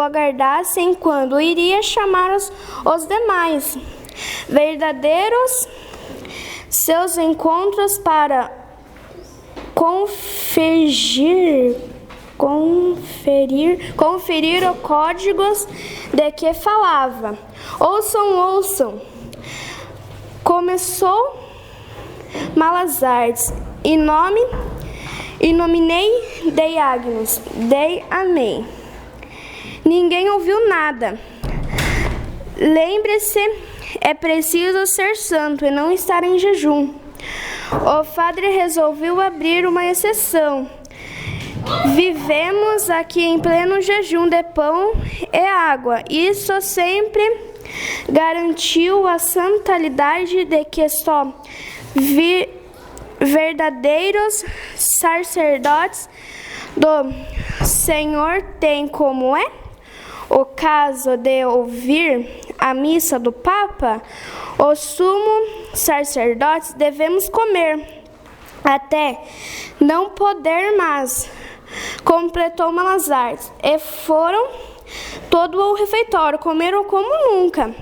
aguardasse enquanto iria chamar os demais verdadeiros seus encontros para conferir os códigos de que falava. Ouçam. Começou Malazartes, in nomine Dei Agnus Dei, amém. Ninguém ouviu nada. Lembre-se, é preciso ser santo e não estar em jejum. O padre resolveu abrir uma exceção. Vivemos aqui em pleno jejum de pão e água. Isso sempre garantiu a santidade de que só verdadeiros sacerdotes do Senhor têm, como é o caso de ouvir a missa do Papa, os sumos sacerdotes devemos comer até não poder mais, completou Malazartes, e foram todo ao refeitório, comeram como nunca.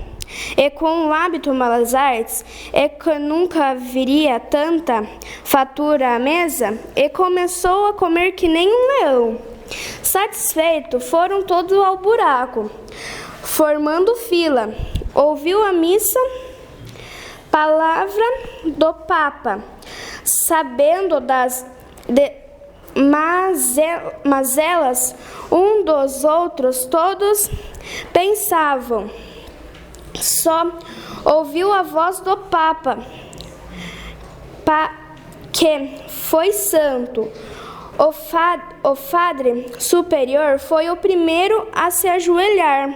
E com o hábito Malazartes, e que nunca viria tanta fatura à mesa, e começou a comer que nem um leão. Satisfeito, foram todos ao buraco. formando fila. Ouviu a missa, palavra do Papa, sabendo das mazelas um dos outros, todos pensavam. Só ouviu a voz do Papa, que foi santo. O padre superior foi o primeiro a se ajoelhar.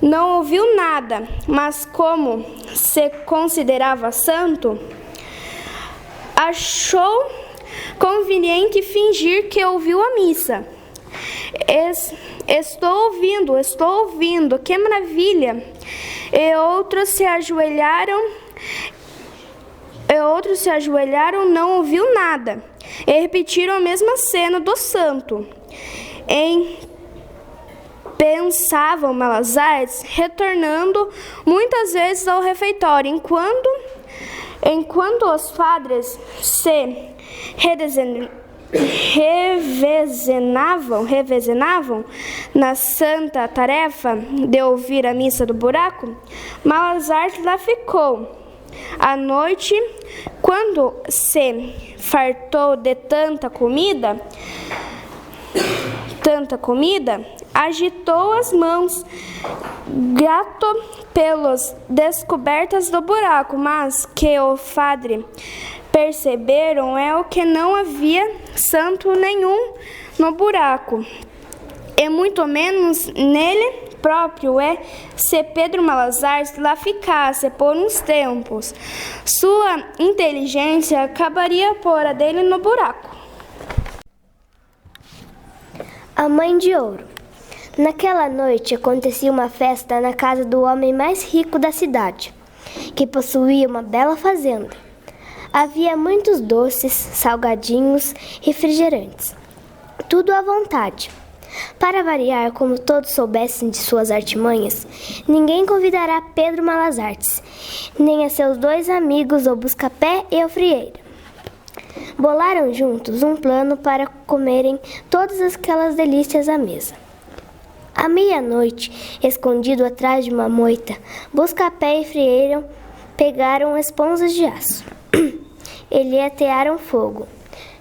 Não ouviu nada, mas como se considerava santo, achou conveniente fingir que ouviu a missa. Estou ouvindo, que maravilha! E outros se ajoelharam, não ouviu nada, e repetiram a mesma cena do santo. Pensavam Malasares, retornando muitas vezes ao refeitório, enquanto os padres se revezenavam na santa tarefa de ouvir a missa do buraco. Malasares lá ficou. À noite, quando se fartou de tanta comida, agitou as mãos, grato pelas descobertas do buraco, mas que o padre perceberam é o que não havia santo nenhum no buraco, e muito menos nele próprio. Se Pedro Malasares lá ficasse por uns tempos, sua inteligência acabaria por a dele no buraco. A Mãe de Ouro. Naquela noite acontecia uma festa na casa do homem mais rico da cidade, que possuía uma bela fazenda. Havia muitos doces, salgadinhos, refrigerantes, tudo à vontade. Para variar, como todos soubessem de suas artimanhas, ninguém convidará Pedro Malasares, nem a seus 2 amigos, o Buscapé e o Frieira. Bolaram juntos um plano para comerem todas aquelas delícias à mesa. À meia-noite, escondido atrás de uma moita, Buscapé e Frieira pegaram esponjas de aço. Eles atearam fogo,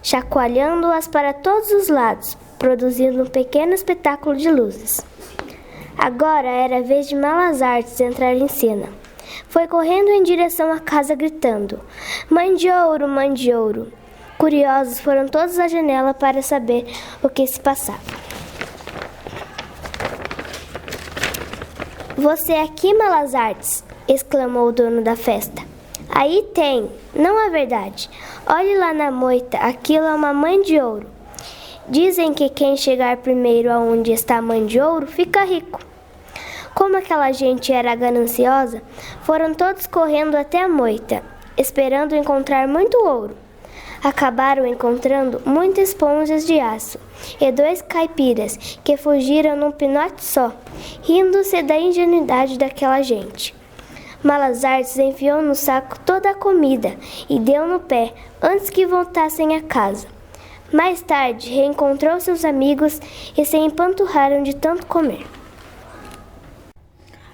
chacoalhando-as para todos os lados, produzindo um pequeno espetáculo de luzes. Agora era a vez de Malasares entrar em cena. Foi correndo em direção à casa, gritando: Mãe de Ouro, Mãe de Ouro! Curiosos foram todos à janela para saber o que se passava. Você aqui, Malasares! Exclamou o dono da festa. Aí tem, não é verdade? Olhe lá na moita, aquilo é uma mãe de ouro. Dizem que quem chegar primeiro aonde está a mãe de ouro fica rico. Como aquela gente era gananciosa, foram todos correndo até a moita, esperando encontrar muito ouro. Acabaram encontrando muitas esponjas de aço e 2 caipiras que fugiram num pinote só, rindo-se da ingenuidade daquela gente. Malasares enfiou no saco toda a comida e deu no pé antes que voltassem a casa. Mais tarde, reencontrou seus amigos e se empanturraram de tanto comer.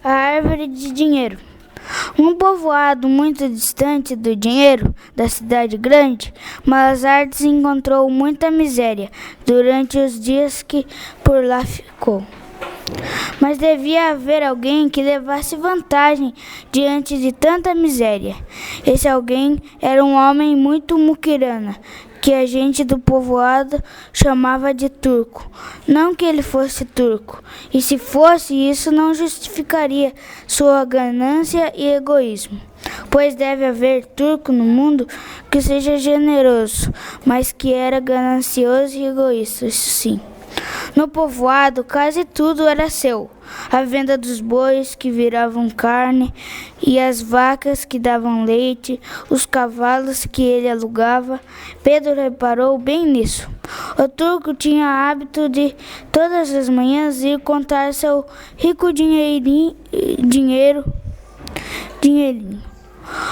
A árvore de dinheiro. Um povoado muito distante do dinheiro da cidade grande, Malasares encontrou muita miséria durante os dias que por lá ficou. Mas devia haver alguém que levasse vantagem diante de tanta miséria. Esse alguém era um homem muito muquirana, que a gente do povoado chamava de turco. Não que ele fosse turco, e se fosse, isso não justificaria sua ganância e egoísmo, pois deve haver turco no mundo que seja generoso, mas que era ganancioso e egoísta, isso sim. No povoado, quase tudo era seu. A venda dos bois que viravam carne e as vacas que davam leite, os cavalos que ele alugava. Pedro reparou bem nisso. O turco tinha hábito de todas as manhãs ir contar seu rico dinheirinho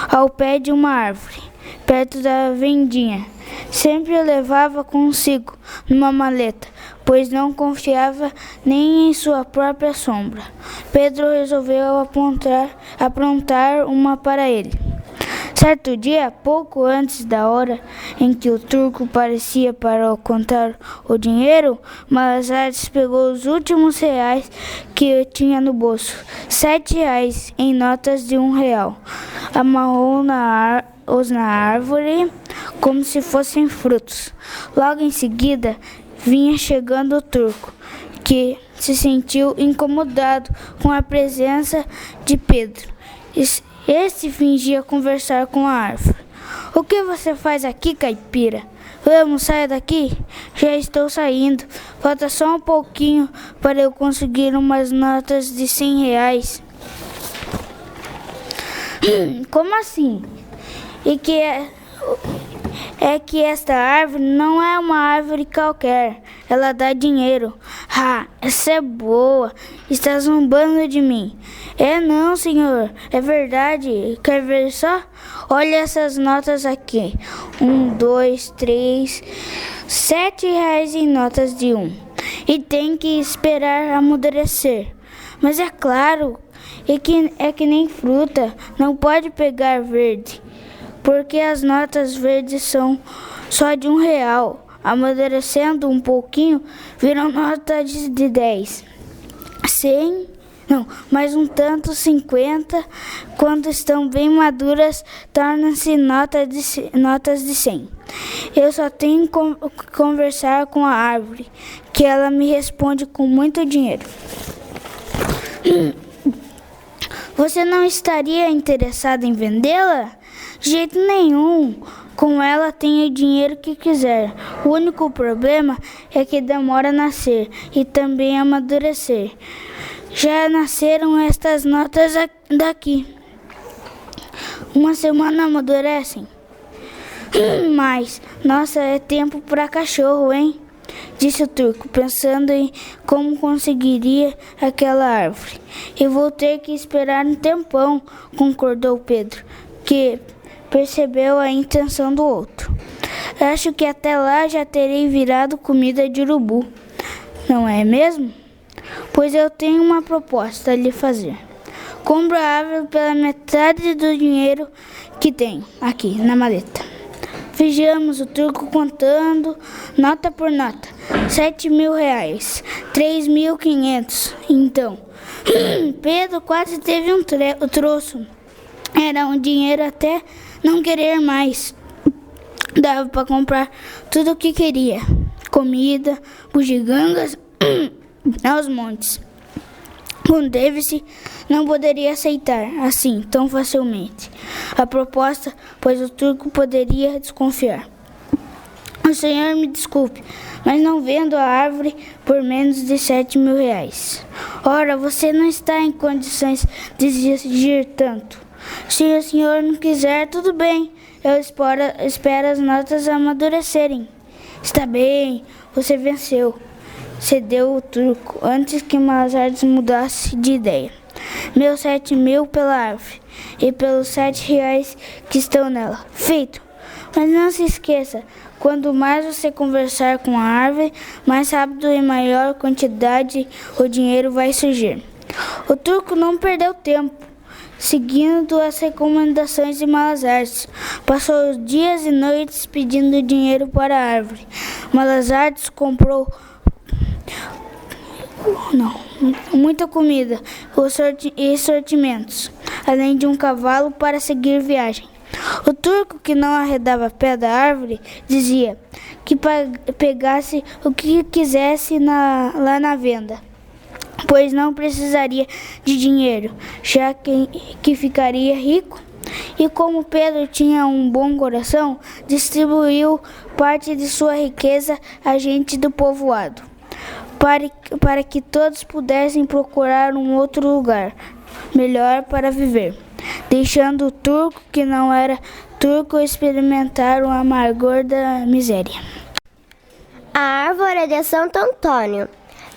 ao pé de uma árvore, perto da vendinha. Sempre levava consigo, numa maleta, pois não confiava nem em sua própria sombra. Pedro resolveu aprontar uma para ele. Certo dia, pouco antes da hora em que o turco parecia para contar o dinheiro, Malasares pegou os últimos reais que tinha no bolso, 7 reais em notas de R$1. Amarrou-os na árvore como se fossem frutos. Logo em seguida, vinha chegando o turco, que se sentiu incomodado com a presença de Pedro. Este fingia conversar com a árvore. O que você faz aqui, caipira? Vamos, saia daqui. Já estou saindo. Falta só um pouquinho para eu conseguir umas notas de R$100. Como assim? É que esta árvore não é uma árvore qualquer. Ela dá dinheiro. Ah, essa é boa. Está zombando de mim. É não, senhor. É verdade. Quer ver só? Olha essas notas aqui. 1, 2, 3, 7 reais em notas de 1. E tem que esperar amadurecer. Mas é claro, é que nem fruta. Não pode pegar verde. Porque as notas verdes são só de R$1. Amadurecendo um pouquinho, viram notas de 10. 100, não, mais um tanto 50. Quando estão bem maduras, tornam-se notas de 100. Eu só tenho que conversar com a árvore, que ela me responde com muito dinheiro. Você não estaria interessado em vendê-la? De jeito nenhum. Com ela tenho o dinheiro que quiser. O único problema é que demora a nascer e também a amadurecer. Já nasceram estas notas daqui. Uma semana amadurecem. Mas, nossa, é tempo para cachorro, hein? Disse o turco, pensando em como conseguiria aquela árvore. Eu vou ter que esperar um tempão, concordou Pedro, que percebeu a intenção do outro. Acho que até lá já terei virado comida de urubu, não é mesmo? Pois eu tenho uma proposta a lhe fazer. Compro a árvore pela metade do dinheiro que tem aqui na maleta. Vejamos o turco contando nota por nota. 7.000 reais, 3.500. Então, Pedro quase teve um troço. Era um dinheiro até não querer mais. Dava para comprar tudo o que queria. Comida, bugigangas aos montes. O Davis não poderia aceitar assim tão facilmente a proposta, pois o turco poderia desconfiar. O senhor me desculpe, mas não vendo a árvore por menos de 7.000 reais. Ora, você não está em condições de exigir tanto. Se o senhor não quiser, tudo bem. Eu espero as notas amadurecerem. Está bem, você venceu. Cedeu o turco antes que Malasares mudasse de ideia. Meus 7.000 pela árvore e pelos 7 reais que estão nela. Feito. Mas não se esqueça, quanto mais você conversar com a árvore, mais rápido e maior quantidade o dinheiro vai surgir. O turco não perdeu tempo. Seguindo as recomendações de Malasares, passou dias e noites pedindo dinheiro para a árvore. Malasares comprou muita comida e sortimentos, além de um cavalo para seguir viagem. O turco, que não arredava pé da árvore, dizia que pegasse o que quisesse lá na venda, pois não precisaria de dinheiro, já que ficaria rico. E como Pedro tinha um bom coração, distribuiu parte de sua riqueza a gente do povoado, para que todos pudessem procurar um outro lugar melhor para viver, deixando o turco, que não era turco, experimentar o amargor da miséria. A árvore de Santo Antônio.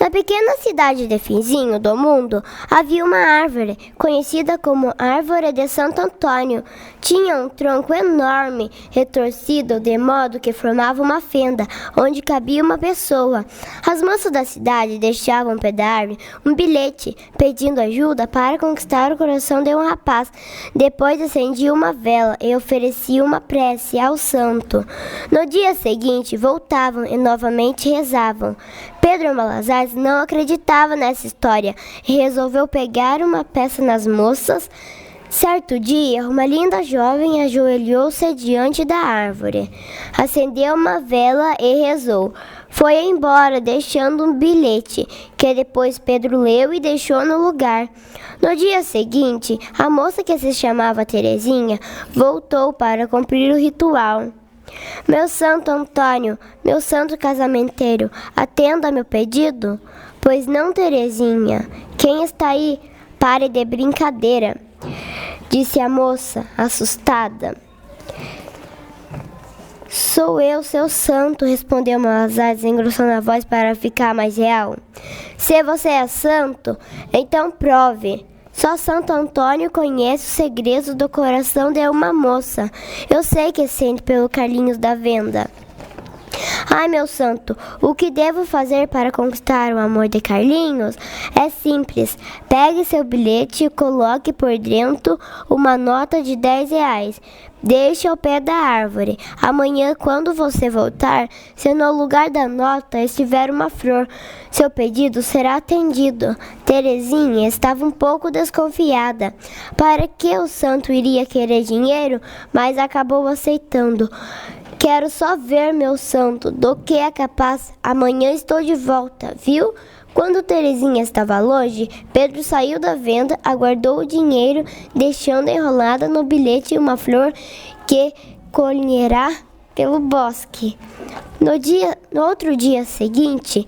Na pequena cidade de Finzinho do Mundo, havia uma árvore, conhecida como Árvore de Santo Antônio. Tinha um tronco enorme, retorcido, de modo que formava uma fenda, onde cabia uma pessoa. As moças da cidade deixavam pé da árvore um bilhete, pedindo ajuda para conquistar o coração de um rapaz. Depois acendiam uma vela e ofereciam uma prece ao santo. No dia seguinte, voltavam e novamente rezavam. Pedro Malazares não acreditava nessa história e resolveu pegar uma peça nas moças. Certo dia, uma linda jovem ajoelhou-se diante da árvore, acendeu uma vela e rezou. Foi embora, deixando um bilhete, que depois Pedro leu e deixou no lugar. No dia seguinte, a moça, que se chamava Terezinha, voltou para cumprir o ritual. Meu Santo Antônio, meu santo casamenteiro, atenda meu pedido? Pois não, Terezinha. Quem está aí? Pare de brincadeira, disse a moça, assustada. Sou eu, seu santo, respondeu Malazares, engrossando a voz para ficar mais real. Se você é santo, então prove. Só Santo Antônio conhece os segredos do coração de uma moça. Eu sei que sente pelo Carlinhos da venda. Ai, meu santo, o que devo fazer para conquistar o amor de Carlinhos? É simples. Pegue seu bilhete e coloque por dentro uma nota de R$10. Deixe ao pé da árvore. Amanhã, quando você voltar, se no lugar da nota estiver uma flor, seu pedido será atendido. Terezinha estava um pouco desconfiada. Para que o santo iria querer dinheiro, mas acabou aceitando. Quero só ver, meu santo, do que é capaz. Amanhã estou de volta, viu? Quando Terezinha estava longe, Pedro saiu da venda, aguardou o dinheiro, deixando enrolada no bilhete uma flor que colherá pelo bosque. No outro dia seguinte,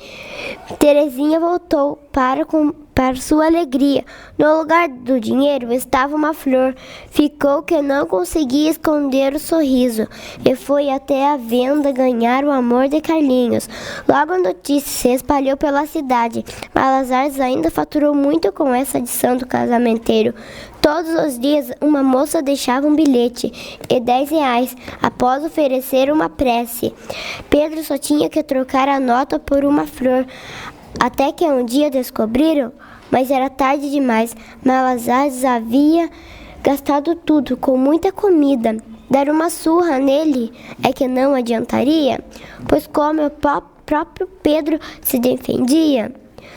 Terezinha voltou para sua alegria. No lugar do dinheiro estava uma flor. Ficou que não conseguia esconder o sorriso e foi até a venda ganhar o amor de Carlinhos. Logo a notícia se espalhou pela cidade. Malazares ainda faturou muito com essa adição do casamenteiro. Todos os dias uma moça deixava um bilhete e R$10 após oferecer uma prece. Pedro só tinha que trocar a nota por uma flor. Até que um dia descobriram, mas era tarde demais. Malazares havia gastado tudo com muita comida. Dar uma surra nele é que não adiantaria, pois como o próprio Pedro se defendia,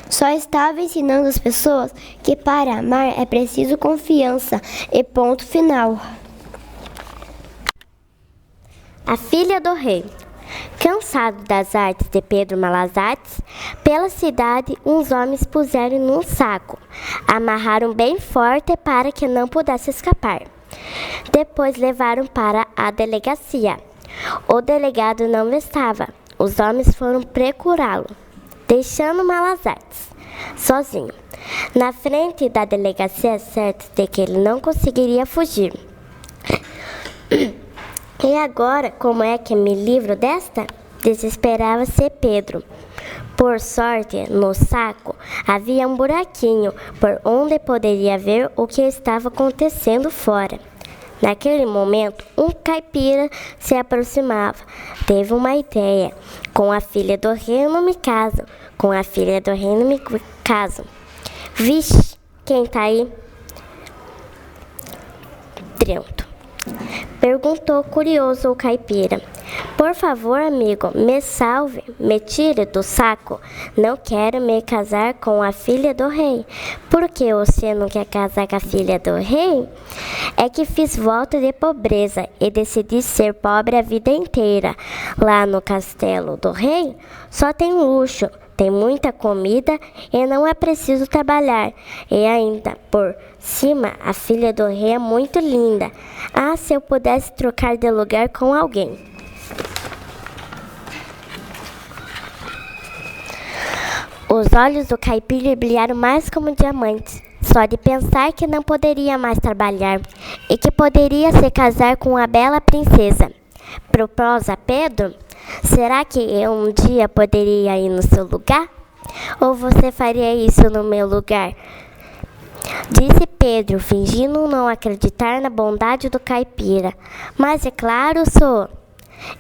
só estava ensinando as pessoas que para amar é preciso confiança e ponto final. A filha do rei. Cansado das artes de Pedro Malazares, pela cidade uns homens puseram num saco, amarraram bem forte para que não pudesse escapar. Depois levaram para a delegacia. O delegado não estava. Os homens foram procurá-lo, deixando Malazares sozinho. Na frente da delegacia, certo de que ele não conseguiria fugir. E agora, como é que me livro desta? Desesperava-se Pedro. Por sorte, no saco havia um buraquinho por onde poderia ver o que estava acontecendo fora. Naquele momento, um caipira se aproximava. Teve uma ideia. Com a filha do rei não me caso. Com a filha do rei não me caso. Vixe, quem tá aí? Dentro. Perguntou curioso o caipira. Por favor, amigo, me salve, me tire do saco. Não quero me casar com a filha do rei. Por que você não quer casar com a filha do rei? É que fiz voto de pobreza e decidi ser pobre a vida inteira. Lá no castelo do rei só tem luxo. Tem muita comida e não é preciso trabalhar. E ainda, por cima, a filha do rei é muito linda. Ah, se eu pudesse trocar de lugar com alguém. Os olhos do caipira brilharam mais como diamantes. Só de pensar que não poderia mais trabalhar e que poderia se casar com a bela princesa. Proposa Pedro. Será que eu um dia poderia ir no seu lugar? Ou você faria isso no meu lugar? Disse Pedro, fingindo não acreditar na bondade do caipira. Mas é claro, sou.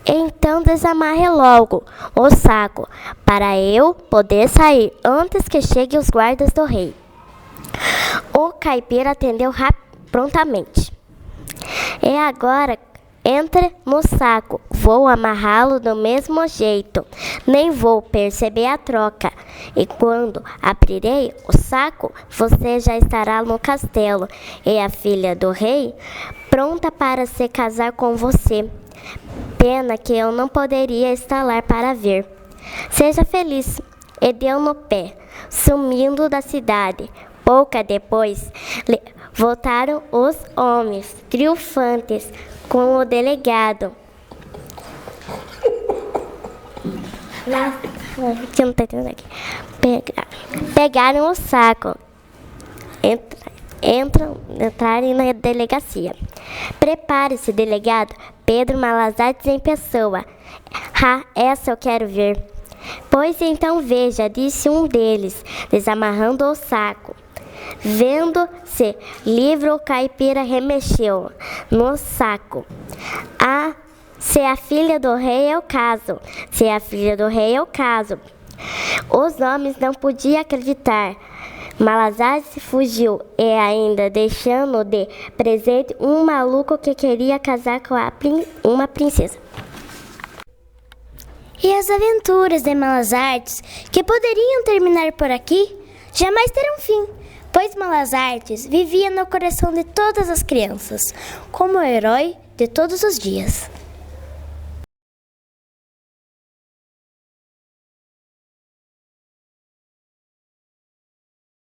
Então desamarre logo o saco, para eu poder sair antes que cheguem os guardas do rei. O caipira atendeu prontamente. E agora entre no saco, vou amarrá-lo do mesmo jeito, nem vou perceber a troca. E quando abrirei o saco, você já estará no castelo, e a filha do rei pronta para se casar com você. Pena que eu não poderia estar lá para ver. Seja feliz. E deu no pé, sumindo da cidade. Pouco depois, voltaram os homens, triunfantes, com o delegado. Pegaram o saco. Entraram na delegacia. Prepare-se, delegado. Pedro Malazartes em pessoa. Essa eu quero ver. Pois então veja, disse um deles, desamarrando o saco. Vendo-se livre, o caipira remexeu no saco. Se a filha do rei é o caso. Se a filha do rei é o caso. Os homens não podiam acreditar. Malazartes fugiu e ainda deixando de presente um maluco que queria casar com uma princesa. E as aventuras de Malazartes, que poderiam terminar por aqui, jamais terão fim, pois Malazartes vivia no coração de todas as crianças, como o herói de todos os dias.